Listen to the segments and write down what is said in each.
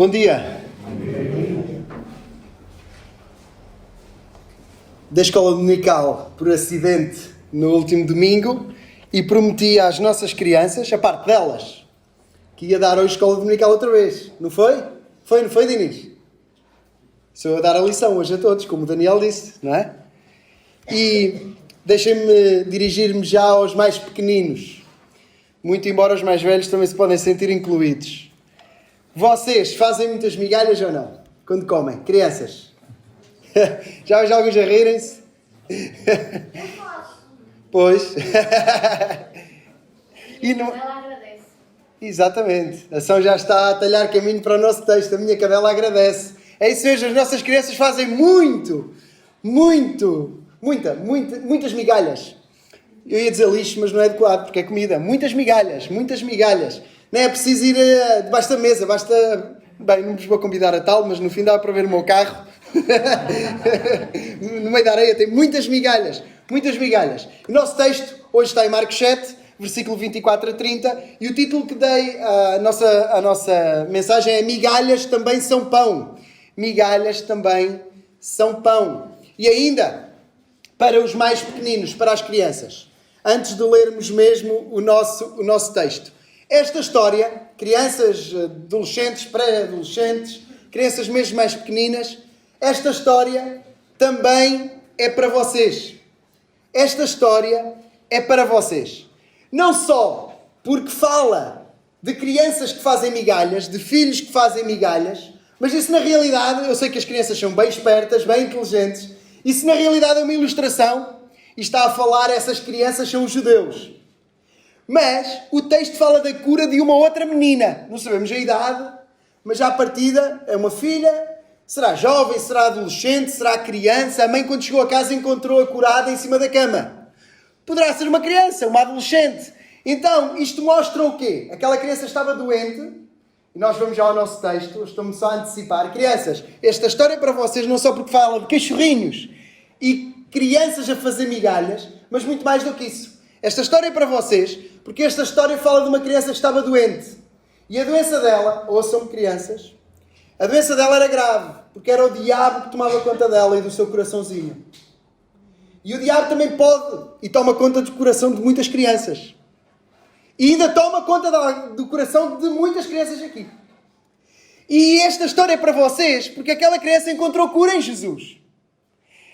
Bom dia. Da escola dominical por acidente no último domingo e prometi às nossas crianças, a parte delas, que ia dar hoje escola dominical outra vez. Não foi? Não foi, Dinis? Sou eu a dar a lição hoje a todos, como o Daniel disse, não é? E deixem-me dirigir-me já aos mais pequeninos. Muito embora os mais velhos também se podem sentir incluídos. Vocês fazem muitas migalhas ou não? Quando comem? Crianças? Já vejo alguns a rirem-se? Eu faço. Pois. E não... ela agradece. Exatamente. A ação já está a talhar caminho para o nosso texto. A minha cadela agradece. É isso mesmo, as nossas crianças fazem muitas migalhas. Eu ia dizer lixo, mas não é adequado, porque é comida. Muitas migalhas. Não é preciso ir debaixo da mesa, basta... Bem, não vos vou convidar a tal, mas no fim dá para ver o meu carro. No meio da areia tem muitas migalhas. O nosso texto hoje está em Marcos 7, versículo 24 a 30, e o título que dei à nossa mensagem é Migalhas também são pão. Migalhas também são pão. E ainda, para os mais pequeninos, para as crianças, antes de lermos mesmo o nosso texto. Esta história, crianças, adolescentes, pré-adolescentes, crianças mesmo mais pequeninas, esta história também é para vocês. Esta história é para vocês. Não só porque fala de crianças que fazem migalhas, de filhos que fazem migalhas, mas isso na realidade, eu sei que as crianças são bem espertas, bem inteligentes, isso na realidade é uma ilustração e está a falar, essas crianças são os judeus. Mas o texto fala da cura de uma outra menina. Não sabemos a idade, mas já à partida é uma filha. Será jovem, será adolescente, será criança. A mãe, quando chegou a casa, encontrou-a curada em cima da cama. Poderá ser uma criança, uma adolescente. Então, isto mostra o quê? Aquela criança estava doente. E nós vamos já ao nosso texto. Estou-me só a antecipar. Crianças, esta história é para vocês não só porque fala de cachorrinhos e crianças a fazer migalhas, mas muito mais do que isso. Esta história é para vocês, porque esta história fala de uma criança que estava doente. E a doença dela, ouçam-me crianças, a doença dela era grave, porque era o diabo que tomava conta dela e do seu coraçãozinho. E o diabo também pode e toma conta do coração de muitas crianças. E ainda toma conta do coração de muitas crianças aqui. E esta história é para vocês, porque aquela criança encontrou cura em Jesus.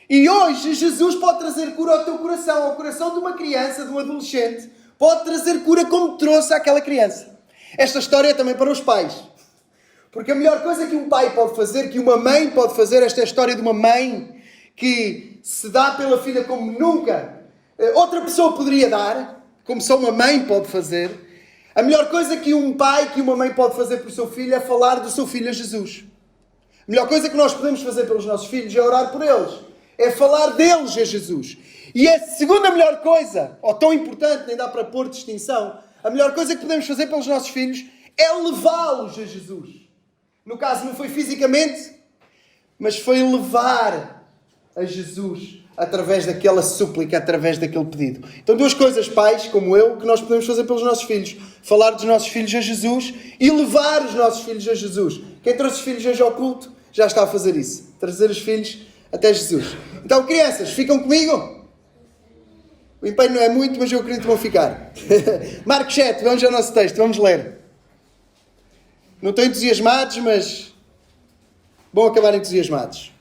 E hoje Jesus pode trazer cura ao teu coração, ao coração de uma criança, de um adolescente. Pode trazer cura como trouxe àquela criança. Esta história é também para os pais. Porque a melhor coisa que um pai pode fazer, que uma mãe pode fazer, esta é a história de uma mãe que se dá pela filha como nunca outra pessoa poderia dar, como só uma mãe pode fazer. A melhor coisa que um pai, que uma mãe pode fazer por seu filho é falar do seu filho a Jesus. A melhor coisa que nós podemos fazer pelos nossos filhos é orar por eles. É falar deles a Jesus. E a segunda melhor coisa, ou tão importante, nem dá para pôr distinção, a melhor coisa que podemos fazer pelos nossos filhos é levá-los a Jesus. No caso, não foi fisicamente, mas foi levar a Jesus através daquela súplica, através daquele pedido. Então, duas coisas, pais, como eu, que nós podemos fazer pelos nossos filhos. Falar dos nossos filhos a Jesus e levar os nossos filhos a Jesus. Quem trouxe os filhos hoje ao culto já está a fazer isso. Trazer os filhos até Jesus. Então, crianças, ficam comigo? O empenho não é muito, mas eu acredito que vão ficar. Marcos 7, vamos ao nosso texto, vamos ler. Não estou entusiasmados, mas vão acabar entusiasmados.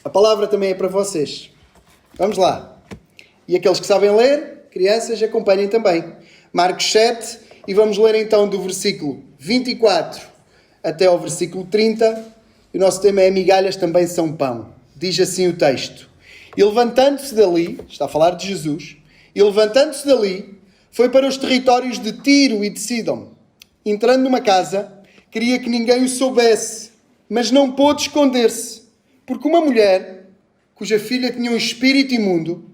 A palavra também é para vocês. Vamos lá. E aqueles que sabem ler, crianças, acompanhem também. Marcos 7, e vamos ler então do versículo 24 até ao versículo 30. O nosso tema é migalhas também são pão. Diz assim o texto. E levantando-se dali, está a falar de Jesus, e levantando-se dali, foi para os territórios de Tiro e de Sidom. Entrando numa casa, queria que ninguém o soubesse, mas não pôde esconder-se, porque uma mulher, cuja filha tinha um espírito imundo,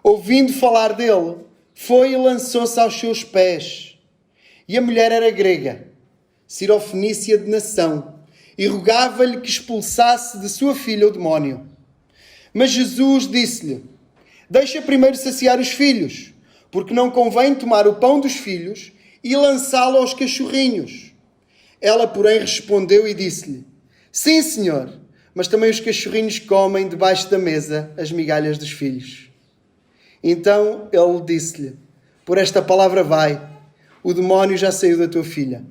ouvindo falar dele, foi e lançou-se aos seus pés. E a mulher era grega, cirofenícia de nação, e rogava-lhe que expulsasse de sua filha o demónio. Mas Jesus disse-lhe, deixa primeiro saciar os filhos, porque não convém tomar o pão dos filhos e lançá-lo aos cachorrinhos. Ela, porém, respondeu e disse-lhe: sim, senhor, mas também os cachorrinhos comem debaixo da mesa as migalhas dos filhos. Então ele disse-lhe: por esta palavra vai, o demónio já saiu da tua filha.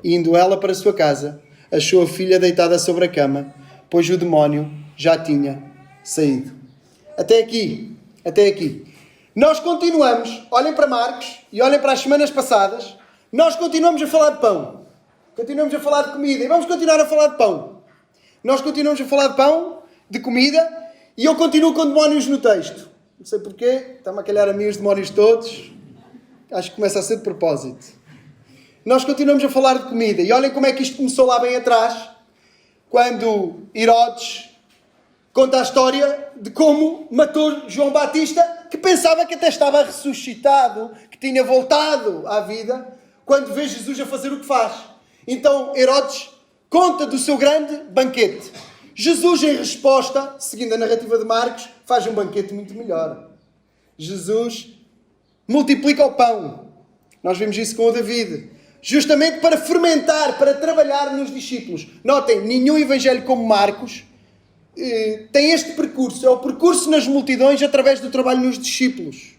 E indo ela para a sua casa, achou a filha deitada sobre a cama, pois o demónio já tinha saído. Até aqui. Nós continuamos, olhem para Marcos e olhem para as semanas passadas, nós continuamos a falar de pão. Continuamos a falar de comida e vamos continuar a falar de pão. Nós continuamos a falar de pão, de comida, e eu continuo com demónios no texto. Não sei porquê, está-me a calhar a mim os demónios todos. Acho que começa a ser de propósito. Nós continuamos a falar de comida. E olhem como é que isto começou lá bem atrás, quando Herodes conta a história de como matou João Batista, que pensava que até estava ressuscitado, que tinha voltado à vida, quando vê Jesus a fazer o que faz. Então Herodes conta do seu grande banquete. Jesus, em resposta, seguindo a narrativa de Marcos, faz um banquete muito melhor. Jesus multiplica o pão. Nós vimos isso com o David. Justamente para fermentar, para trabalhar nos discípulos. Notem, nenhum evangelho como Marcos tem este percurso. É o percurso nas multidões através do trabalho nos discípulos.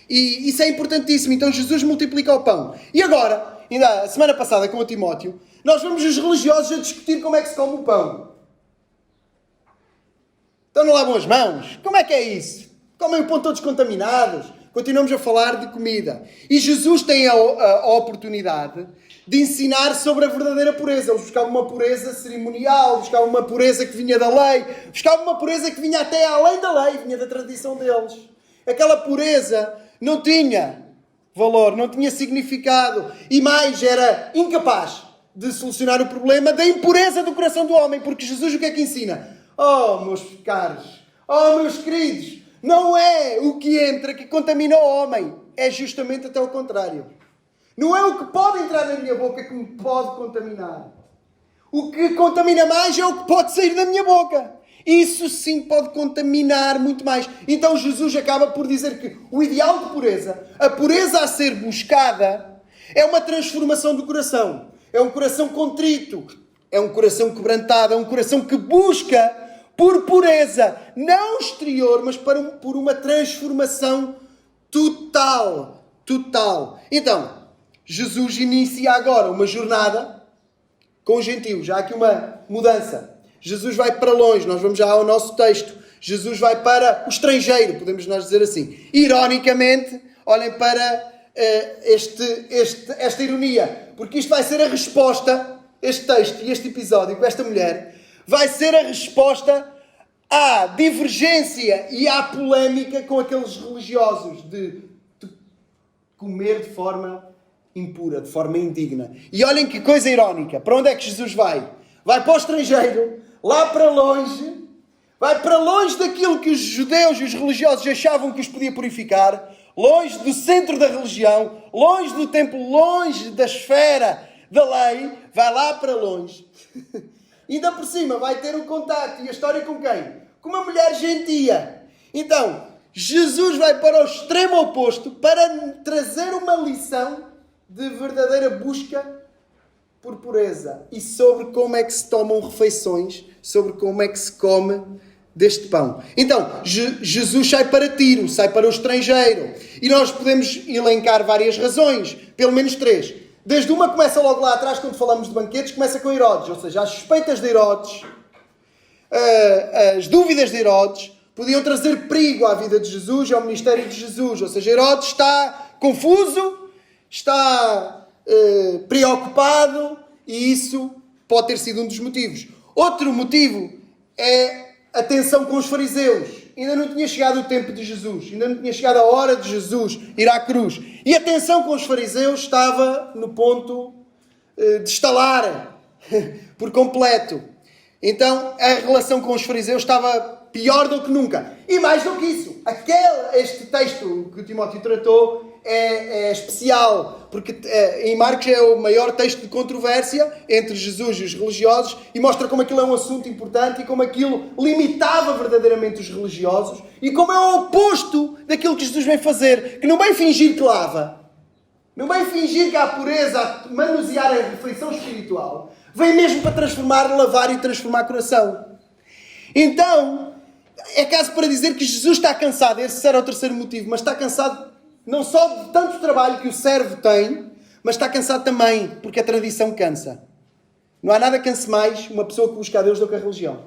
E isso é importantíssimo. Então Jesus multiplica o pão. E agora, ainda a semana passada com o Timóteo, nós vemos os religiosos a discutir como é que se come o pão. Então não lavam as mãos? Como é que é isso? Comem o pão todos contaminados? Continuamos a falar de comida. E Jesus tem a oportunidade de ensinar sobre a verdadeira pureza. Eles buscavam uma pureza cerimonial, buscavam uma pureza que vinha da lei, buscavam uma pureza que vinha até além da lei, vinha da tradição deles. Aquela pureza não tinha valor, não tinha significado e mais era incapaz de solucionar o problema da impureza do coração do homem. Porque Jesus o que é que ensina? Oh, meus caros, oh, meus queridos, não é o que entra que contamina o homem. É justamente até o contrário. Não é o que pode entrar na minha boca que me pode contaminar. O que contamina mais é o que pode sair da minha boca. Isso sim pode contaminar muito mais. Então Jesus acaba por dizer que o ideal de pureza, a pureza a ser buscada, é uma transformação do coração. É um coração contrito. É um coração quebrantado. É um coração que busca por pureza, não exterior, mas por uma transformação total. Então, Jesus inicia agora uma jornada com os gentios. Já há aqui uma mudança. Jesus vai para longe, nós vamos já ao nosso texto. Jesus vai para o estrangeiro, podemos nós dizer assim. Ironicamente, olhem para esta ironia, porque isto vai ser a resposta, este texto e este episódio com esta mulher, vai ser a resposta à divergência e à polémica com aqueles religiosos de comer de forma impura, de forma indigna. E olhem que coisa irónica. Para onde é que Jesus vai? Vai para o estrangeiro, lá para longe, vai para longe daquilo que os judeus e os religiosos achavam que os podia purificar, longe do centro da religião, longe do templo, longe da esfera da lei, vai lá para longe. E ainda por cima vai ter um contato e a história com quem? Com uma mulher gentia. Então, Jesus vai para o extremo oposto para trazer uma lição de verdadeira busca por pureza e sobre como é que se tomam refeições, sobre como é que se come deste pão. Então, Jesus sai para Tiro, sai para o estrangeiro. E nós podemos elencar várias razões, pelo menos 3. Desde uma começa logo lá atrás, quando falamos de banquetes, começa com Herodes, ou seja, as suspeitas de Herodes, as dúvidas de Herodes, podiam trazer perigo à vida de Jesus e ao ministério de Jesus. Ou seja, Herodes está confuso, está preocupado e isso pode ter sido um dos motivos. Outro motivo é a tensão com os fariseus. Ainda não tinha chegado o tempo de Jesus, ainda não tinha chegado a hora de Jesus ir à cruz. E a tensão com os fariseus estava no ponto de estalar por completo. Então a relação com os fariseus estava pior do que nunca. E mais do que isso, este texto que o Timóteo tratou é especial, porque em Marcos é o maior texto de controvérsia entre Jesus e os religiosos e mostra como aquilo é um assunto importante e como aquilo limitava verdadeiramente os religiosos e como é o oposto daquilo que Jesus vem fazer, que não vem fingir que lava, não vem fingir que há pureza a manusear a refeição espiritual, Vem mesmo para transformar, lavar e transformar coração. Então, é caso para dizer que Jesus está cansado. Esse era o terceiro motivo. Mas está cansado não só de tanto trabalho que o servo tem, mas está cansado também porque a tradição cansa. Não há nada que canse mais uma pessoa que busca a Deus do que a religião.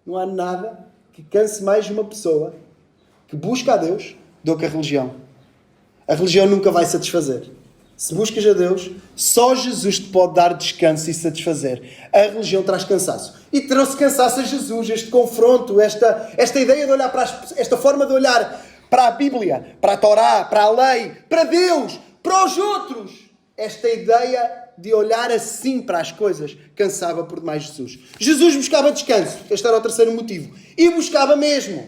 Não há nada que canse mais uma pessoa que busca a Deus do que a religião. A religião nunca vai satisfazer. Se buscas a Deus, só Jesus te pode dar descanso e satisfazer. A religião traz cansaço. E trouxe cansaço a Jesus, este confronto, esta ideia de olhar para esta forma de olhar para a Bíblia, para a Torá, para a lei, para Deus, para os outros. Esta ideia de olhar assim para as coisas cansava por demais Jesus. Jesus buscava descanso. Este era o terceiro motivo. E buscava mesmo.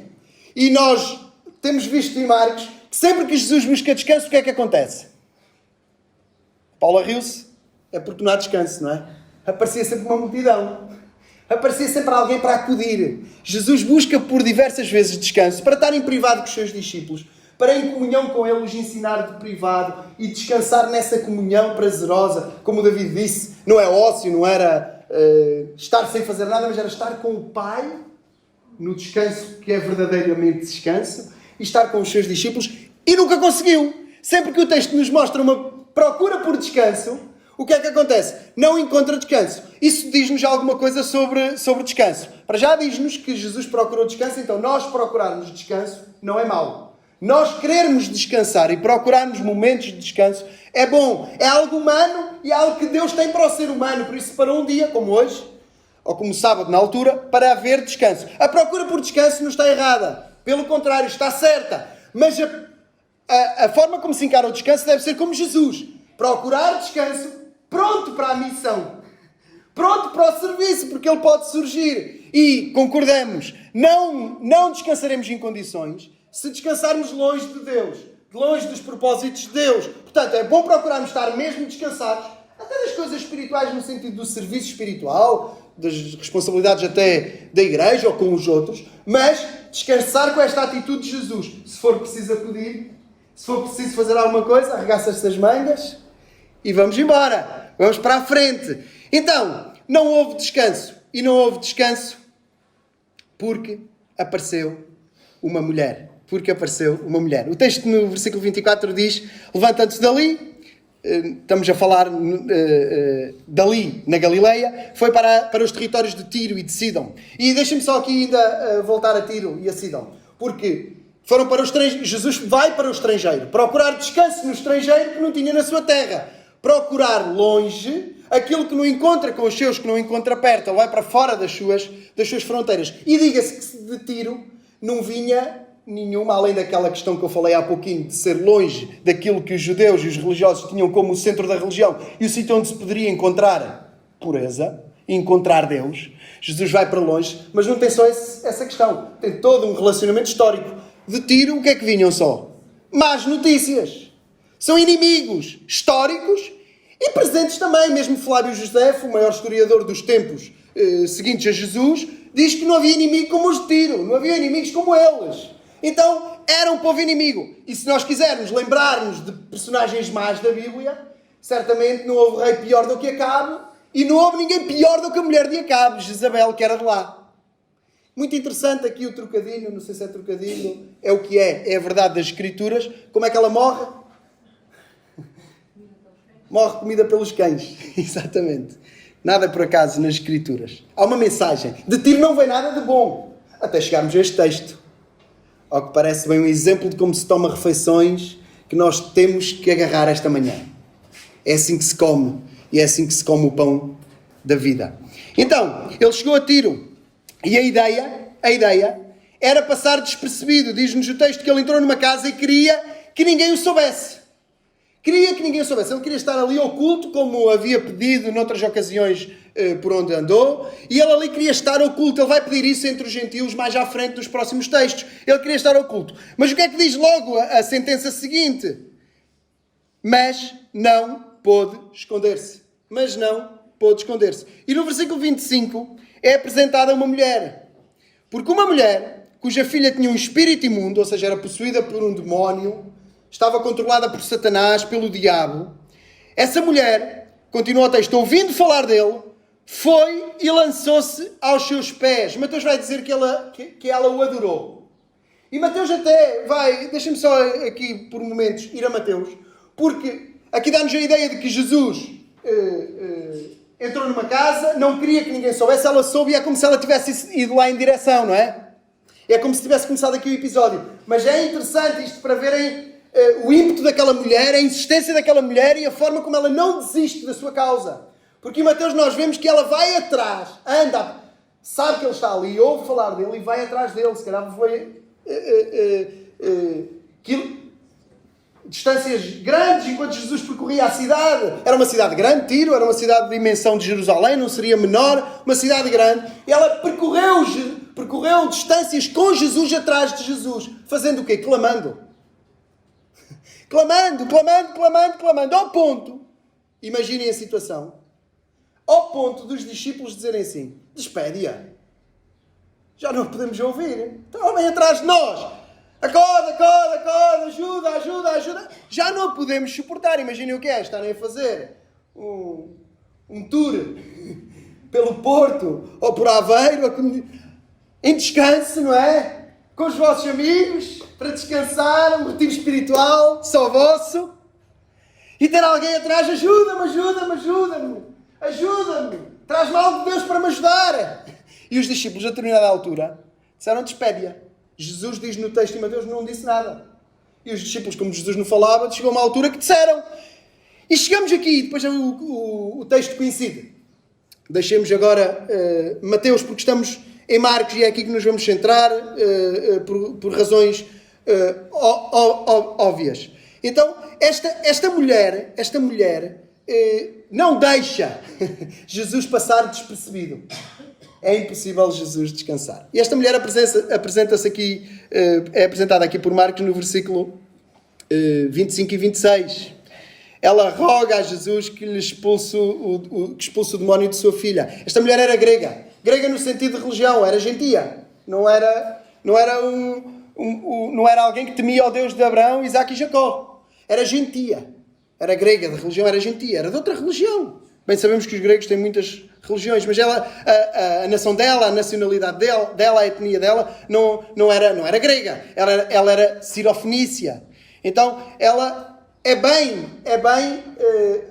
E nós temos visto em Marcos que sempre que Jesus busca descanso, o que é que acontece? Paula riu-se. É porque não há descanso, não é? Aparecia sempre uma multidão. Aparecia sempre alguém para acudir. Jesus busca por diversas vezes descanso para estar em privado com os seus discípulos, para em comunhão com eles ensinar de privado e descansar nessa comunhão prazerosa. Como o David disse, não é ócio, não era estar sem fazer nada, mas era estar com o Pai no descanso que é verdadeiramente descanso e estar com os seus discípulos, e nunca conseguiu. Sempre que o texto nos mostra uma procura por descanso, o que é que acontece? Não encontra descanso. Isso diz-nos alguma coisa sobre descanso. Para já diz-nos que Jesus procurou descanso, então nós procurarmos descanso não é mau. Nós querermos descansar e procurarmos momentos de descanso é bom. É algo humano e é algo que Deus tem para o ser humano. Por isso, para um dia como hoje, ou como sábado na altura, para haver descanso. A procura por descanso não está errada. Pelo contrário, está certa. Mas a forma como se encara o descanso deve ser como Jesus. Procurar descanso, pronto para a missão. Pronto para o serviço, porque ele pode surgir. E, concordamos, não descansaremos em condições se descansarmos longe de Deus. Longe dos propósitos de Deus. Portanto, é bom procurarmos estar mesmo descansados, até das coisas espirituais, no sentido do serviço espiritual, das responsabilidades até da igreja ou com os outros, mas descansar com esta atitude de Jesus. Se for preciso acudir, se for preciso fazer alguma coisa, arregaça-se as mangas e vamos embora. Vamos para a frente. Então, não houve descanso. E não houve descanso porque apareceu uma mulher. Porque apareceu uma mulher. O texto no versículo 24 diz: levantando-se dali, estamos a falar dali, na Galileia, foi para os territórios de Tiro e de Sidom. E deixem-me só aqui ainda voltar a Tiro e a Sidom. Porque foram para o estrangeiro. Jesus vai para o estrangeiro. Procurar descanso no estrangeiro que não tinha na sua terra. Procurar longe aquilo que não encontra com os seus, que não encontra perto. Ele vai para fora das suas fronteiras. E diga-se que de Tiro não vinha nenhuma, além daquela questão que eu falei há pouquinho, de ser longe daquilo que os judeus e os religiosos tinham como o centro da religião e o sítio onde se poderia encontrar pureza e encontrar Deus. Jesus vai para longe, mas não tem só essa questão. Tem todo um relacionamento histórico. De Tiro, o que é que vinham só? Más notícias. São inimigos históricos e presentes também. Mesmo Flávio Josefo, o maior historiador dos tempos seguintes a Jesus, diz que não havia inimigo como os de Tiro. Não havia inimigos como eles. Então, era um povo inimigo. E se nós quisermos lembrar-nos de personagens más da Bíblia, certamente não houve rei pior do que Acabe e não houve ninguém pior do que a mulher de Acabe, Jezabel, que era de lá. Muito interessante aqui o trocadilho, não sei se é trocadilho, é o que é a verdade das Escrituras. Como é que ela morre? Morre comida pelos cães. Exatamente. Nada por acaso nas Escrituras. Há uma mensagem. De Tiro não vem nada de bom. Até chegarmos a este texto. Ao que parece bem um exemplo de como se toma refeições que nós temos que agarrar esta manhã. É assim que se come. E é assim que se come o pão da vida. Então, ele chegou a Tiro. E a ideia era passar despercebido. Diz-nos o texto que ele entrou numa casa e queria que ninguém o soubesse. Queria que ninguém o soubesse. Ele queria estar ali oculto, como havia pedido noutras ocasiões por onde andou. E ele ali queria estar oculto. Ele vai pedir isso entre os gentios mais à frente dos próximos textos. Ele queria estar oculto. Mas o que é que diz logo a sentença seguinte? Mas não pôde esconder-se. Mas não pôde esconder-se. E no versículo 25 é apresentada uma mulher. Porque uma mulher cuja filha tinha um espírito imundo, ou seja, era possuída por um demónio, estava controlada por Satanás, pelo diabo. Essa mulher, continua o texto, ouvindo falar dele, foi e lançou-se aos seus pés. Mateus vai dizer que ela o adorou. E Mateus até vai, deixem-me só aqui por momentos ir a Mateus, porque aqui dá-nos a ideia de que Jesus entrou numa casa, não queria que ninguém soubesse, ela soube e é como se ela tivesse ido lá em direção, não é? É como se tivesse começado aqui o episódio. Mas é interessante isto para verem o ímpeto daquela mulher, a insistência daquela mulher e a forma como ela não desiste da sua causa. Porque em Mateus nós vemos que ela vai atrás, anda, sabe que ele está ali, ouve falar dele e vai atrás dele. Se calhar foi distâncias grandes enquanto Jesus percorria a cidade. Era uma cidade grande, Tiro, era uma cidade de dimensão de Jerusalém, não seria menor, uma cidade grande. E ela percorreu distâncias com Jesus atrás de Jesus. Fazendo o quê? Clamando. Clamando. Ao ponto, imaginem a situação, ao ponto dos discípulos dizerem assim: despede-a. Já não podemos ouvir. Então vem atrás de nós. Acorda, ajuda. Já não podemos suportar. Imaginem o que é. Estarem a fazer um tour pelo Porto ou por Aveiro, em descanso, não é? Com os vossos amigos, para descansar, um retiro espiritual, só vosso. E ter alguém atrás: ajuda-me. Traz-me algo de Deus para me ajudar. E os discípulos, a determinada altura, disseram: despede-a. Jesus diz no texto, mas Deus não disse nada. E os discípulos, como Jesus não falava, chegou uma altura que disseram. E chegamos aqui, depois o texto coincide. Deixemos agora Mateus, porque estamos em Marcos e é aqui que nos vamos centrar, por razões óbvias. Então, esta mulher não deixa Jesus passar despercebido. É impossível Jesus descansar. E esta mulher apresenta-se aqui, é apresentada aqui por Marcos no versículo 25 e 26. Ela roga a Jesus que lhe expulse o demónio de sua filha. Esta mulher era grega. Grega no sentido de religião, era gentia. Não era alguém que temia ao Deus de Abraão, Isaac e Jacó. Era gentia. Era grega, de religião era gentia. Era de outra religião. Bem, sabemos que os gregos têm muitas religiões, mas ela, a nação dela, a nacionalidade dela, a etnia dela, não era grega. Ela era sirofenícia. Então, ela é bem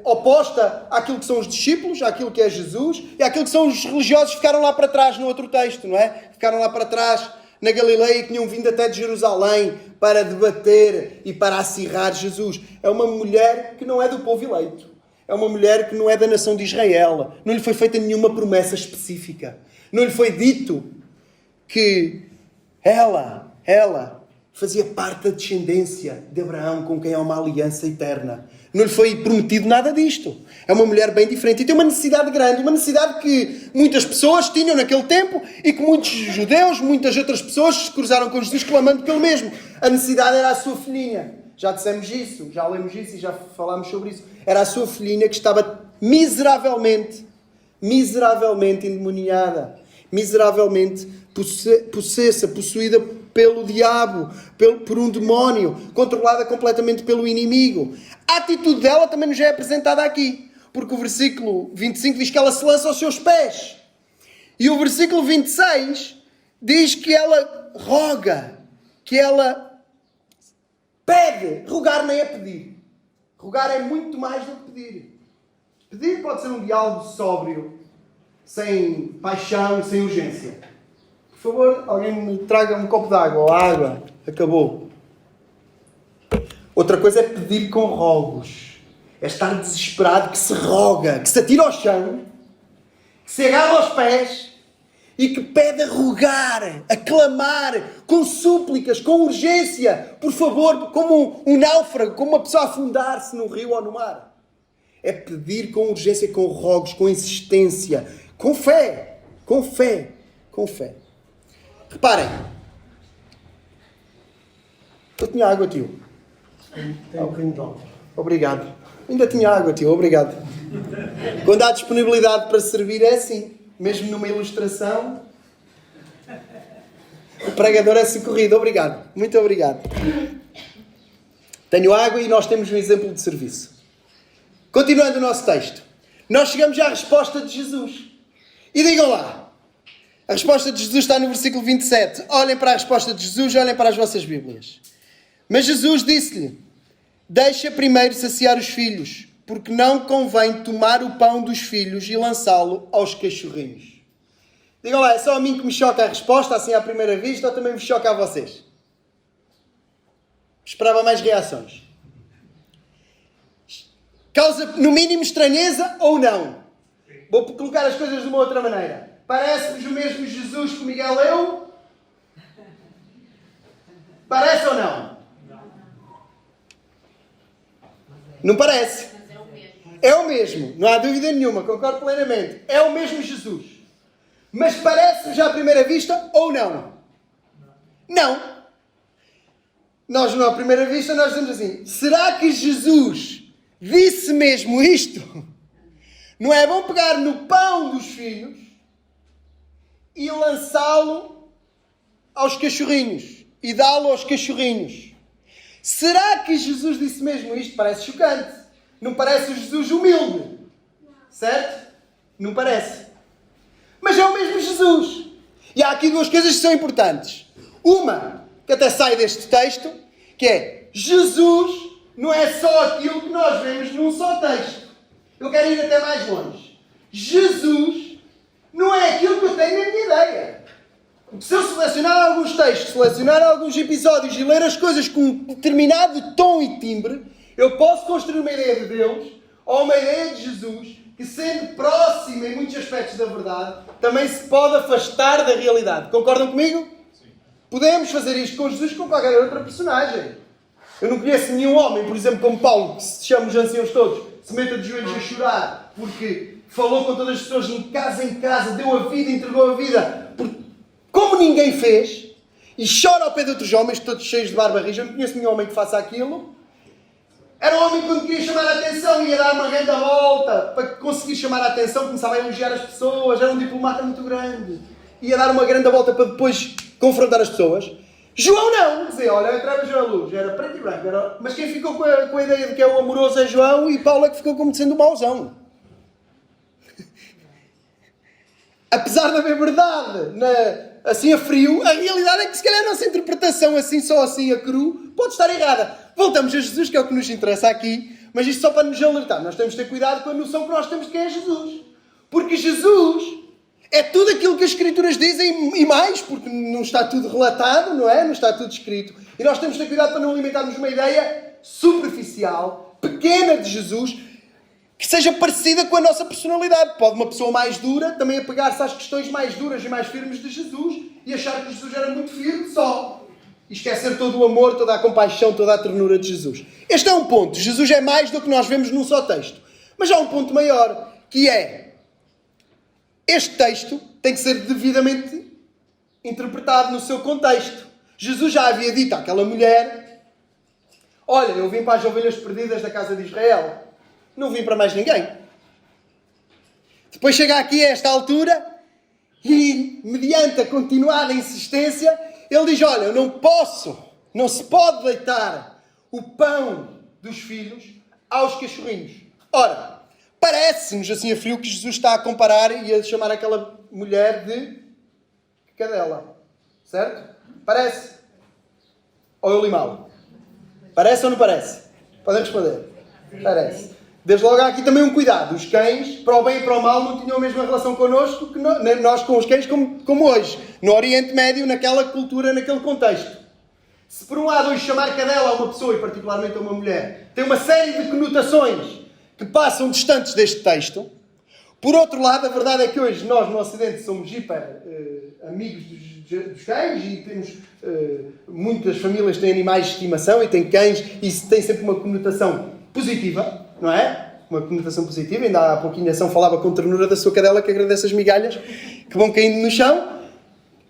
oposta àquilo que são os discípulos, àquilo que é Jesus, e àquilo que são os religiosos que ficaram lá para trás no outro texto, não é? Ficaram lá para trás na Galileia e que tinham vindo até de Jerusalém para debater e para acirrar Jesus. É uma mulher que não é do povo eleito. É uma mulher que não é da nação de Israel. Não lhe foi feita nenhuma promessa específica. Não lhe foi dito que ela fazia parte da descendência de Abraão, com quem há uma aliança eterna. Não lhe foi prometido nada disto. É uma mulher bem diferente e tem uma necessidade grande, uma necessidade que muitas pessoas tinham naquele tempo e que muitos judeus, muitas outras pessoas se cruzaram com Jesus clamando pelo mesmo. A necessidade era a sua filhinha. Já dissemos isso, já lemos isso e já falámos sobre isso. Era a sua filhinha que estava miseravelmente endemoniada, miseravelmente possuída pelo diabo, por um demónio, controlada completamente pelo inimigo. A atitude dela também nos é apresentada aqui, porque o versículo 25 diz que ela se lança aos seus pés. E o versículo 26 diz que ela roga, que ela pede. Rogar nem é pedir. Rogar é muito mais do que pedir. Pedir pode ser um diálogo sóbrio, sem paixão, sem urgência. Por favor, alguém me traga um copo de água ou água. Acabou. Outra coisa é pedir com rogos. É estar desesperado, que se roga, que se atira ao chão, que se agarra aos pés e que pede a rogar, a clamar, com súplicas, com urgência, por favor, como um náufrago, como uma pessoa a afundar-se no rio ou no mar. É pedir com urgência, com rogos, com insistência, com fé. Reparem. Eu tinha água, tio. Tem um bocadinho de álcool. Obrigado. Ainda tinha água, tio. Obrigado. Quando há disponibilidade para servir é assim. Mesmo numa ilustração, o pregador é socorrido. Obrigado. Muito obrigado. Tenho água e nós temos um exemplo de serviço. Continuando o nosso texto. Nós chegamos à resposta de Jesus. E digam lá. A resposta de Jesus está no versículo 27. Olhem para a resposta de Jesus, olhem para as vossas Bíblias. Mas Jesus disse-lhe: deixa primeiro saciar os filhos, porque não convém tomar o pão dos filhos e lançá-lo aos cachorrinhos. Digam lá, é só a mim que me choca a resposta, assim à primeira vista, ou também me choca a vocês? Esperava mais reações. Causa, no mínimo, estranheza ou não? Vou colocar as coisas de uma outra maneira. Parece-vos o mesmo Jesus que o Miguel leu? Parece ou não? Não parece. É o mesmo. Não há dúvida nenhuma. Concordo plenamente. É o mesmo Jesus. Mas parece-vos à primeira vista ou não? Não. Nós, à primeira vista, nós dizemos assim: será que Jesus disse mesmo isto? Não é bom pegar no pão dos filhos e lançá-lo aos cachorrinhos e dá-lo aos cachorrinhos. Será que Jesus disse mesmo isto? Parece chocante. Não parece o Jesus humilde. Certo? Não parece. Mas é o mesmo Jesus. E há aqui duas coisas que são importantes. Uma, que até sai deste texto, que é: Jesus não é só aquilo que nós vemos num só texto. Eu quero ir até mais longe. Jesus não é aquilo que eu tenho na minha ideia. Porque se eu selecionar alguns textos, selecionar alguns episódios e ler as coisas com um determinado tom e timbre, eu posso construir uma ideia de Deus ou uma ideia de Jesus que, sendo próxima em muitos aspectos da verdade, também se pode afastar da realidade. Concordam comigo? Sim. Podemos fazer isto com Jesus com qualquer outra personagem. Eu não conheço nenhum homem, por exemplo, como Paulo, que se chama os anciãos todos, se meta de joelhos a chorar porque falou com todas as pessoas em casa, deu a vida, entregou a vida, como ninguém fez, e chora ao pé de outros homens, todos cheios de barba rija. Eu não conheço nenhum homem que faça aquilo. Era um homem que, quando queria chamar a atenção, ia dar uma grande volta para conseguir chamar a atenção, começava a elogiar as pessoas, era um diplomata muito grande, ia dar uma grande volta para depois confrontar as pessoas. João não, dizia: olha, eu entrava a luz, era preto e branco, mas quem ficou com a ideia de que é o amoroso é João, e Paulo é que ficou como sendo o mauzão. Apesar de haver verdade assim a frio, a realidade é que se calhar a nossa interpretação assim, só assim a cru, pode estar errada. Voltamos a Jesus, que é o que nos interessa aqui, mas isto só para nos alertar. Nós temos de ter cuidado com a noção que nós temos de quem é Jesus. Porque Jesus é tudo aquilo que as Escrituras dizem e mais, porque não está tudo relatado, não é? Não está tudo escrito. E nós temos de ter cuidado para não alimentarmos uma ideia superficial, pequena de Jesus, que seja parecida com a nossa personalidade. Pode uma pessoa mais dura também apegar-se às questões mais duras e mais firmes de Jesus e achar que Jesus era muito firme só. E esquecer todo o amor, toda a compaixão, toda a ternura de Jesus. Este é um ponto. Jesus é mais do que nós vemos num só texto. Mas há um ponto maior, que é: este texto tem que ser devidamente interpretado no seu contexto. Jesus já havia dito àquela mulher: olha, eu vim para as ovelhas perdidas da casa de Israel. Não vim para mais ninguém. Depois chega aqui a esta altura e, mediante a continuada insistência, ele diz: olha, eu não se pode deitar o pão dos filhos aos cachorrinhos. Ora, parece-nos assim a frio que Jesus está a comparar e a chamar aquela mulher de cadela. Certo? Parece? Ou eu li mal? Parece ou não parece? Podem responder. Parece. Desde logo há aqui também um cuidado. Os cães, para o bem e para o mal, não tinham a mesma relação connosco que nós com os cães como hoje. No Oriente Médio, naquela cultura, naquele contexto. Se por um lado hoje chamar cadela a uma pessoa, e particularmente a uma mulher, tem uma série de conotações que passam distantes deste texto. Por outro lado, a verdade é que hoje nós no Ocidente somos amigos dos cães e temos muitas famílias têm animais de estimação e têm cães, e isso tem sempre uma conotação positiva, não é? Uma conotação positiva. Ainda há pouquinho a ação falava com ternura da sua cadela, que agradece as migalhas que vão caindo no chão.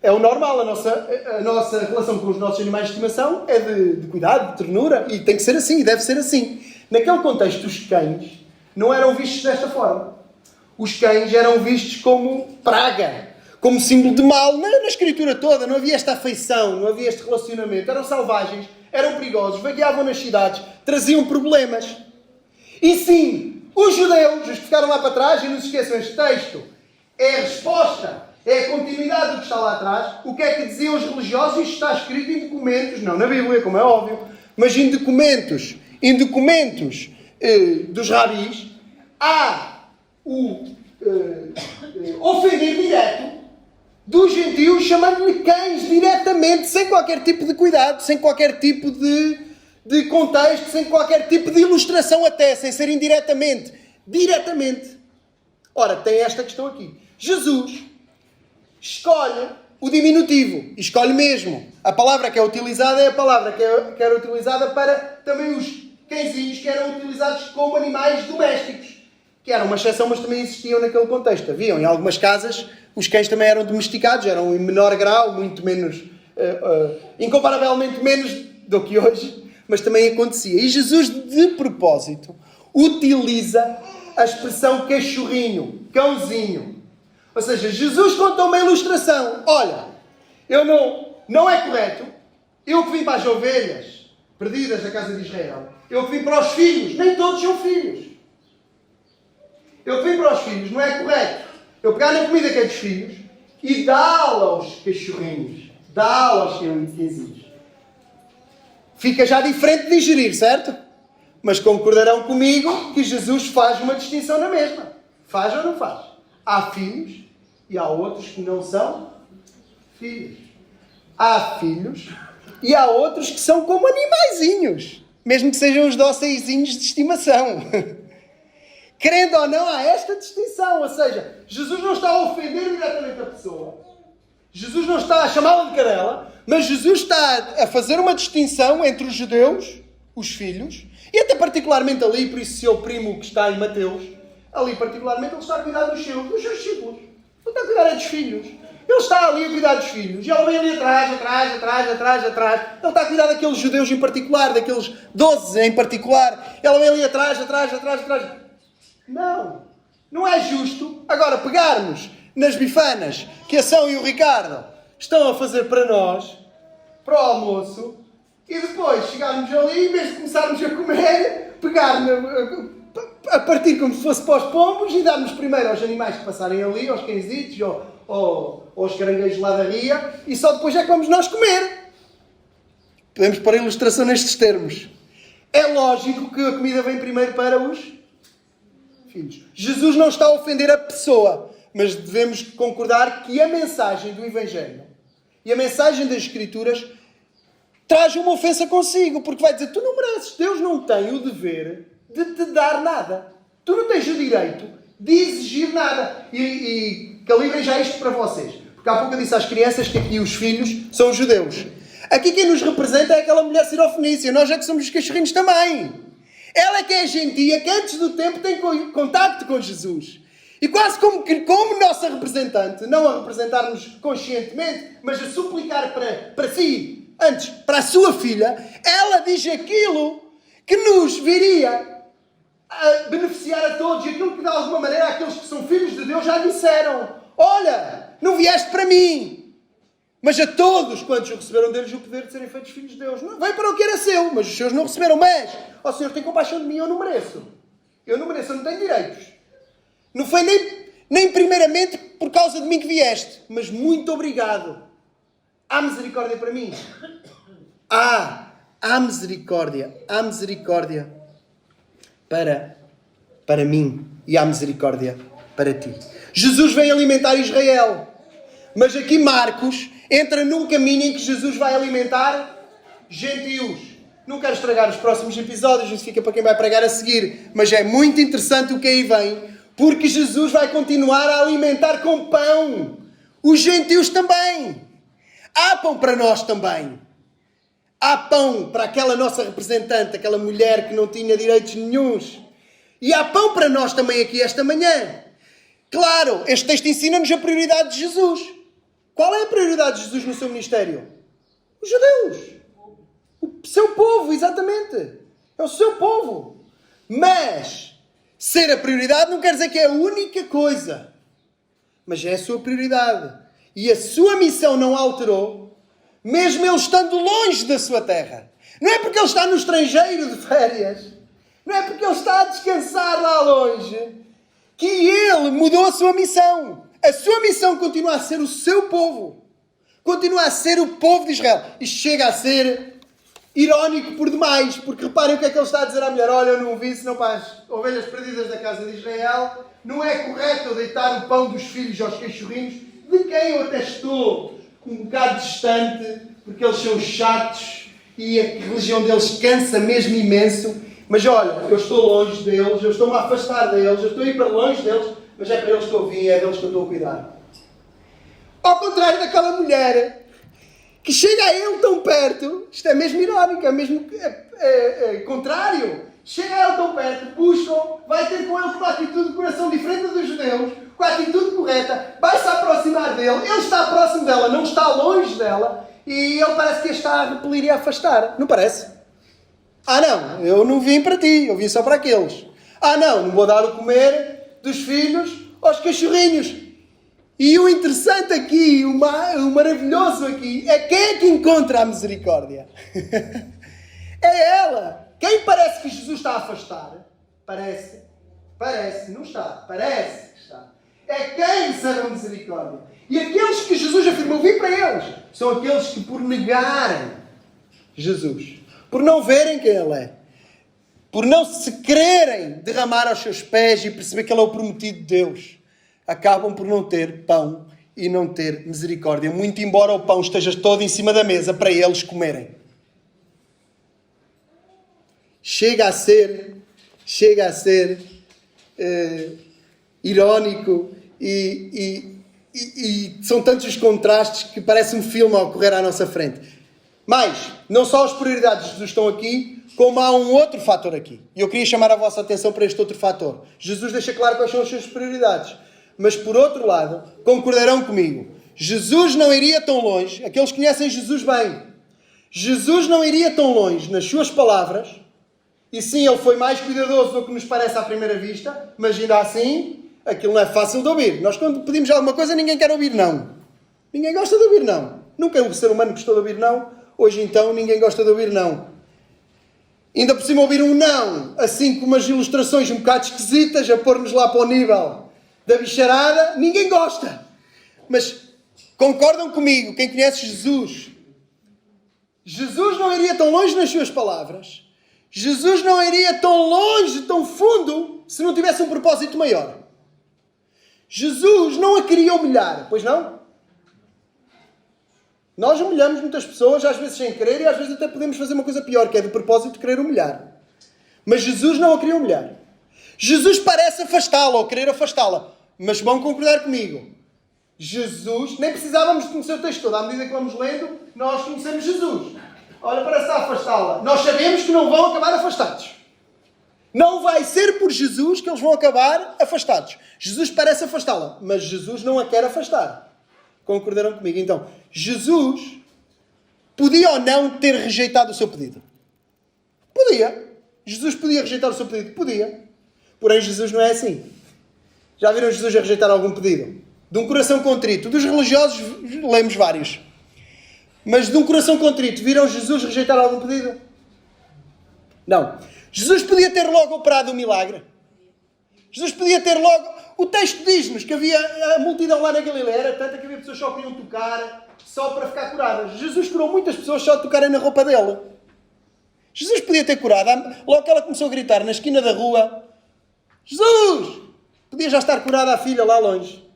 É o normal. A nossa relação com os nossos animais de estimação é de cuidado, de ternura, e tem que ser assim, e deve ser assim. Naquele contexto, os cães não eram vistos desta forma. Os cães eram vistos como praga, como símbolo de mal. Na escritura toda não havia esta afeição, não havia este relacionamento. Eram selvagens, eram perigosos, vagueavam nas cidades, traziam problemas. E sim, os judeus, os que ficaram lá para trás, e não se esqueçam, este texto é a resposta, é a continuidade do que está lá atrás. O que é que diziam os religiosos? Isto está escrito em documentos, não na Bíblia, como é óbvio, mas em documentos dos rabis. Há o ofender direto dos gentios, chamando-lhe cães diretamente, sem qualquer tipo de cuidado, sem qualquer tipo de contexto, sem qualquer tipo de ilustração até, sem ser indiretamente. Diretamente. Ora, tem esta questão aqui. Jesus escolhe o diminutivo. Escolhe mesmo. A palavra que é utilizada é a palavra que era utilizada para também os cãezinhos que eram utilizados como animais domésticos. Que era uma exceção, mas também existiam naquele contexto. Haviam, em algumas casas, os cães também eram domesticados, eram em menor grau, muito menos, incomparavelmente menos do que hoje, mas também acontecia. E Jesus, de propósito, utiliza a expressão cachorrinho, cãozinho. Ou seja, Jesus conta uma ilustração. Olha, não é correto, eu que vim para as ovelhas perdidas da casa de Israel, eu que vim para os filhos, nem todos são filhos. Eu que vim para os filhos, não é correto eu pegar na comida que é dos filhos e dá-la aos cachorrinhos, dá-la aos cãezinhos. Fica já diferente de digerir, certo? Mas concordarão comigo que Jesus faz uma distinção na mesma. Faz ou não faz? Há filhos e há outros que não são filhos. Há filhos e há outros que são como animaizinhos, mesmo que sejam os dóceizinhos de estimação. Querendo ou não, há esta distinção. Ou seja, Jesus não está a ofender diretamente a pessoa. Jesus não está a chamá-la de cadela, mas Jesus está a fazer uma distinção entre os judeus, os filhos, e até particularmente ali, por isso seu primo que está em Mateus, ali particularmente ele está a cuidar dos seus discípulos. Ele está a cuidar dos filhos. Ele está ali a cuidar dos filhos. E ela vem ali atrás. Ele está a cuidar daqueles judeus em particular, daqueles 12 em particular. Ela vem ali atrás. Não é justo agora pegarmos nas bifanas que a São e o Ricardo estão a fazer para nós, para o almoço, e depois chegarmos ali, em vez de começarmos a comer, pegar a partir como se fosse para os pombos e darmos primeiro aos animais que passarem ali, aos cãezitos ou aos caranguejos lá da ria, e só depois é que vamos nós comer. Podemos pôr a ilustração nestes termos. É lógico que a comida vem primeiro para os filhos. Jesus não está a ofender a pessoa, mas devemos concordar que a mensagem do Evangelho e a mensagem das Escrituras traz uma ofensa consigo, porque vai dizer, tu não mereces, Deus não tem o dever de te dar nada. Tu não tens o direito de exigir nada. E calibrem já isto para vocês, porque há pouco eu disse às crianças que aqui os filhos são os judeus. Aqui quem nos representa é aquela mulher sirofenícia, nós é que somos os cachorrinhos também. Ela é que é a gentia que antes do tempo tem contacto com Jesus. E quase como nossa representante, não a representar-nos conscientemente, mas a suplicar para si, antes, para a sua filha, ela diz aquilo que nos viria a beneficiar a todos. E aquilo que de alguma maneira aqueles que são filhos de Deus já disseram. Olha, não vieste para mim. Mas a todos quantos receberam deles o poder de serem feitos filhos de Deus. Não veio para o que era seu, mas os seus não receberam. Mas, ó Senhor, tem compaixão de mim, eu não mereço. Eu não tenho direitos. Não foi nem primeiramente por causa de mim que vieste, mas muito obrigado. Há misericórdia para mim. Há misericórdia para mim e há misericórdia para ti. Jesus vem alimentar Israel. Mas aqui Marcos entra num caminho em que Jesus vai alimentar gentios. Não quero estragar os próximos episódios, isso fica para quem vai pregar a seguir. Mas é muito interessante o que aí vem, porque Jesus vai continuar a alimentar com pão os gentios também. Há pão para nós também. Há pão para aquela nossa representante, aquela mulher que não tinha direitos nenhuns. E há pão para nós também aqui esta manhã. Claro, este texto ensina-nos a prioridade de Jesus. Qual é a prioridade de Jesus no seu ministério? Os judeus. O seu povo, exatamente. É o seu povo. Mas ser a prioridade não quer dizer que é a única coisa. Mas é a sua prioridade. E a sua missão não alterou, mesmo ele estando longe da sua terra. Não é porque ele está no estrangeiro de férias. Não é porque ele está a descansar lá longe que ele mudou a sua missão. A sua missão continua a ser o seu povo. Continua a ser o povo de Israel. Isto chega a ser irónico por demais, porque reparem o que é que ele está a dizer à mulher. Olha, eu não vi, senão para as ovelhas perdidas da casa de Israel, não é correto eu deitar o pão dos filhos aos cachorrinhos, de quem eu até estou um bocado distante, porque eles são chatos e a religião deles cansa mesmo imenso. Mas olha, eu estou longe deles, eu estou-me a afastar deles, eu estou a ir para longe deles, mas é para eles que eu vim, é deles que eu estou a cuidar. Ao contrário daquela mulher que chega a ele tão perto, isto é mesmo irónico, é mesmo contrário. Chega a ele tão perto, buscam, vai ter com ele uma atitude de coração diferente dos judeus, com a atitude correta, vai-se aproximar dele, ele está próximo dela, não está longe dela, e ele parece que a está a repelir e a afastar. Não parece? Ah não, eu não vim para ti, eu vim só para aqueles. Ah não vou dar o comer dos filhos aos cachorrinhos. E o interessante aqui, o maravilhoso aqui, é quem é que encontra a misericórdia? É ela. Quem parece que Jesus está a afastar? Parece, não está. Parece que está. É quem recebe a misericórdia. E aqueles que Jesus afirmou vir para eles, são aqueles que por negarem Jesus, por não verem quem Ele é, por não se quererem derramar aos seus pés e perceber que Ele é o prometido de Deus, acabam por não ter pão e não ter misericórdia, muito embora o pão esteja todo em cima da mesa para eles comerem. Chega a ser irónico e são tantos os contrastes que parece um filme a ocorrer à nossa frente. Mas, não só as prioridades de Jesus estão aqui, como há um outro fator aqui. E eu queria chamar a vossa atenção para este outro fator. Jesus deixa claro quais são as suas prioridades. Mas, por outro lado, concordarão comigo, Jesus não iria tão longe, aqueles que conhecem Jesus bem, Jesus não iria tão longe nas suas palavras, e sim, Ele foi mais cuidadoso do que nos parece à primeira vista, mas ainda assim, aquilo não é fácil de ouvir. Nós quando pedimos alguma coisa, ninguém quer ouvir não. Ninguém gosta de ouvir não. Nunca o ser humano gostou de ouvir não, hoje então ninguém gosta de ouvir não. Ainda por cima ouvir um não, assim com umas ilustrações um bocado esquisitas, a pôr-nos lá para o nível da bicharada, ninguém gosta. Mas concordam comigo, quem conhece Jesus, Jesus não iria tão longe nas suas palavras, Jesus não iria tão longe, tão fundo, se não tivesse um propósito maior. Jesus não a queria humilhar, pois não? Nós humilhamos muitas pessoas, às vezes sem querer, e às vezes até podemos fazer uma coisa pior, que é de propósito querer humilhar. Mas Jesus não a queria humilhar. Jesus parece afastá-la ou querer afastá-la. Mas vão concordar comigo. Jesus, nem precisávamos de conhecer o texto todo. À medida que vamos lendo, nós conhecemos Jesus. Olha, parece estar a afastá-la. Nós sabemos que não vão acabar afastados. Não vai ser por Jesus que eles vão acabar afastados. Jesus parece afastá-la, mas Jesus não a quer afastar. Concordaram comigo? Então, Jesus podia ou não ter rejeitado o seu pedido? Podia. Jesus podia rejeitar o seu pedido? Podia. Porém, Jesus não é assim. Já viram Jesus a rejeitar algum pedido? De um coração contrito. Dos religiosos, lemos vários. Mas de um coração contrito, viram Jesus rejeitar algum pedido? Não. Jesus podia ter logo operado um milagre. Jesus podia ter logo... O texto diz-nos que havia a multidão lá na Galileia, era tanta que havia pessoas que só queriam tocar, só para ficar curadas. Jesus curou muitas pessoas só de tocarem na roupa dele. Jesus podia ter curado. Logo que ela começou a gritar na esquina da rua, Jesus! Podia já estar curada a filha lá longe.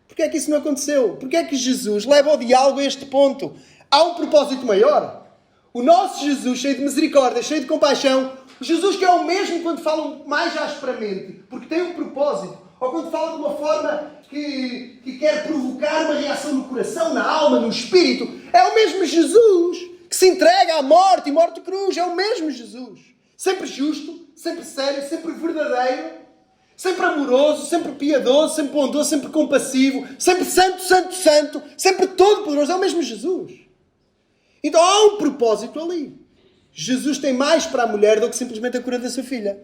Porquê é que isso não aconteceu? Porquê é que Jesus leva o diálogo a este ponto? Há um propósito maior. O nosso Jesus, cheio de misericórdia, cheio de compaixão, o Jesus que é o mesmo quando fala mais asperamente, porque tem um propósito, ou quando fala de uma forma que quer provocar uma reação no coração, na alma, no espírito, é o mesmo Jesus que se entrega à morte e morte de cruz. É o mesmo Jesus. Sempre justo, sempre sério, sempre verdadeiro, sempre amoroso, sempre piedoso, sempre bondoso, sempre compassivo, sempre santo, santo, santo, sempre todo poderoso. É o mesmo Jesus. Então há um propósito ali. Jesus tem mais para a mulher do que simplesmente a cura da sua filha.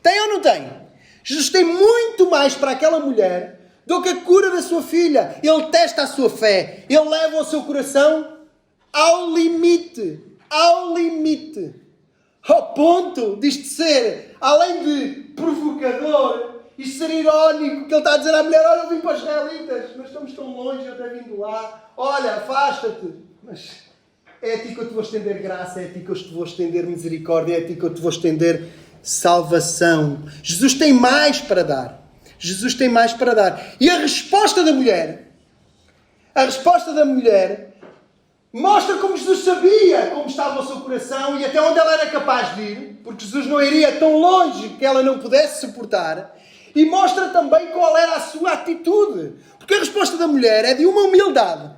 Tem ou não tem? Jesus tem muito mais para aquela mulher do que a cura da sua filha. Ele testa a sua fé. Ele leva o seu coração ao limite. Ao limite. Ao ponto de ser, além de provocador isto seria irónico, que ele está a dizer à mulher, olha, eu vim para os israelitas, mas estamos tão longe, eu até vindo lá, olha, afasta-te. Mas é a ti que eu te vou estender graça, é a ti que eu te vou estender misericórdia, é a ti que eu te vou estender salvação. Jesus tem mais para dar. Jesus tem mais para dar. E a resposta da mulher mostra como Jesus sabia como estava o seu coração e até onde ela era capaz de ir, porque Jesus não iria tão longe que ela não pudesse suportar, e mostra também qual era a sua atitude. Porque a resposta da mulher é de uma humildade.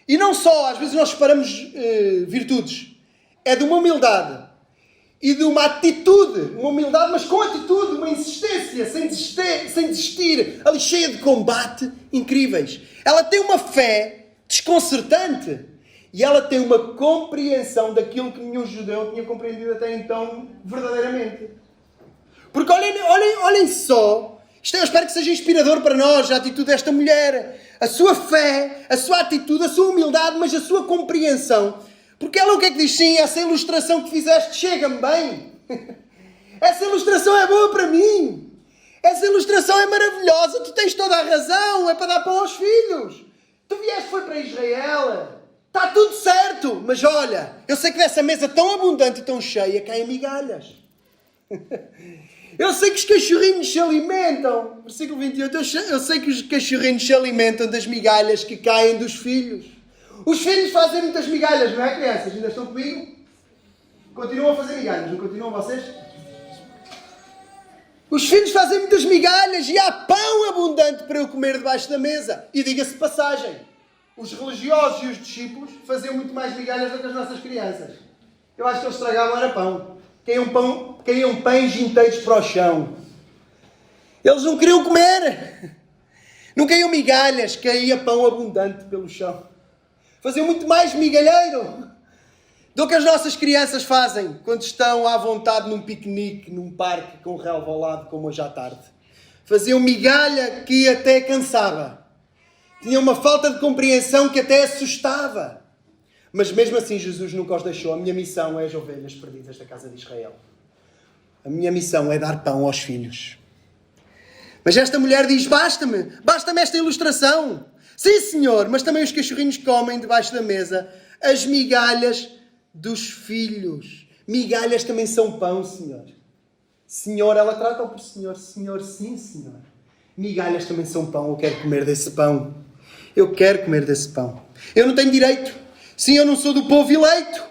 E não só, às vezes nós separamos virtudes. É de uma humildade e de uma atitude. Uma humildade, mas com atitude, uma insistência, sem desistir, ali cheia de combate, incríveis. Ela tem uma fé desconcertante. E ela tem uma compreensão daquilo que nenhum judeu tinha compreendido até então verdadeiramente. Porque olhem só, isto eu espero que seja inspirador para nós, a atitude desta mulher. A sua fé, a sua atitude, a sua humildade, mas a sua compreensão. Porque ela o que é que diz? Sim, essa ilustração que fizeste chega-me bem. Essa ilustração é boa para mim. Essa ilustração é maravilhosa. Tu tens toda a razão. É para dar pão aos filhos. Tu vieste foi para Israel. Está tudo certo. Mas olha, eu sei que dessa mesa tão abundante e tão cheia caem migalhas. Eu sei que os cachorrinhos se alimentam. Versículo 28. Eu sei que os cachorrinhos se alimentam das migalhas que caem dos filhos. Os filhos fazem muitas migalhas, não é, crianças? Ainda estão comigo? Continuam a fazer migalhas, não continuam vocês? Os filhos fazem muitas migalhas e há pão abundante para eu comer debaixo da mesa. E diga-se de passagem, os religiosos e os discípulos faziam muito mais migalhas do que as nossas crianças. Eu acho que eles estragavam era pão. Caíam pães inteiros para o chão. Eles não queriam comer. Não caíam migalhas, caía pão abundante pelo chão. Faziam muito mais migalheiro do que as nossas crianças fazem quando estão à vontade num piquenique, num parque com relva ao lado, como hoje à tarde. Faziam migalha que até cansava. Tinham uma falta de compreensão que até assustava. Mas mesmo assim Jesus nunca os deixou. A minha missão é as ovelhas perdidas da casa de Israel. A minha missão é dar pão aos filhos. Mas esta mulher diz, basta-me esta ilustração. Sim, senhor, mas também os cachorrinhos comem debaixo da mesa as migalhas dos filhos. Migalhas também são pão, senhor. Senhor, ela trata-o por senhor. Senhor, sim, senhor. Migalhas também são pão. Eu quero comer desse pão. Eu quero comer desse pão. Eu não tenho direito. Sim, eu não sou do povo eleito.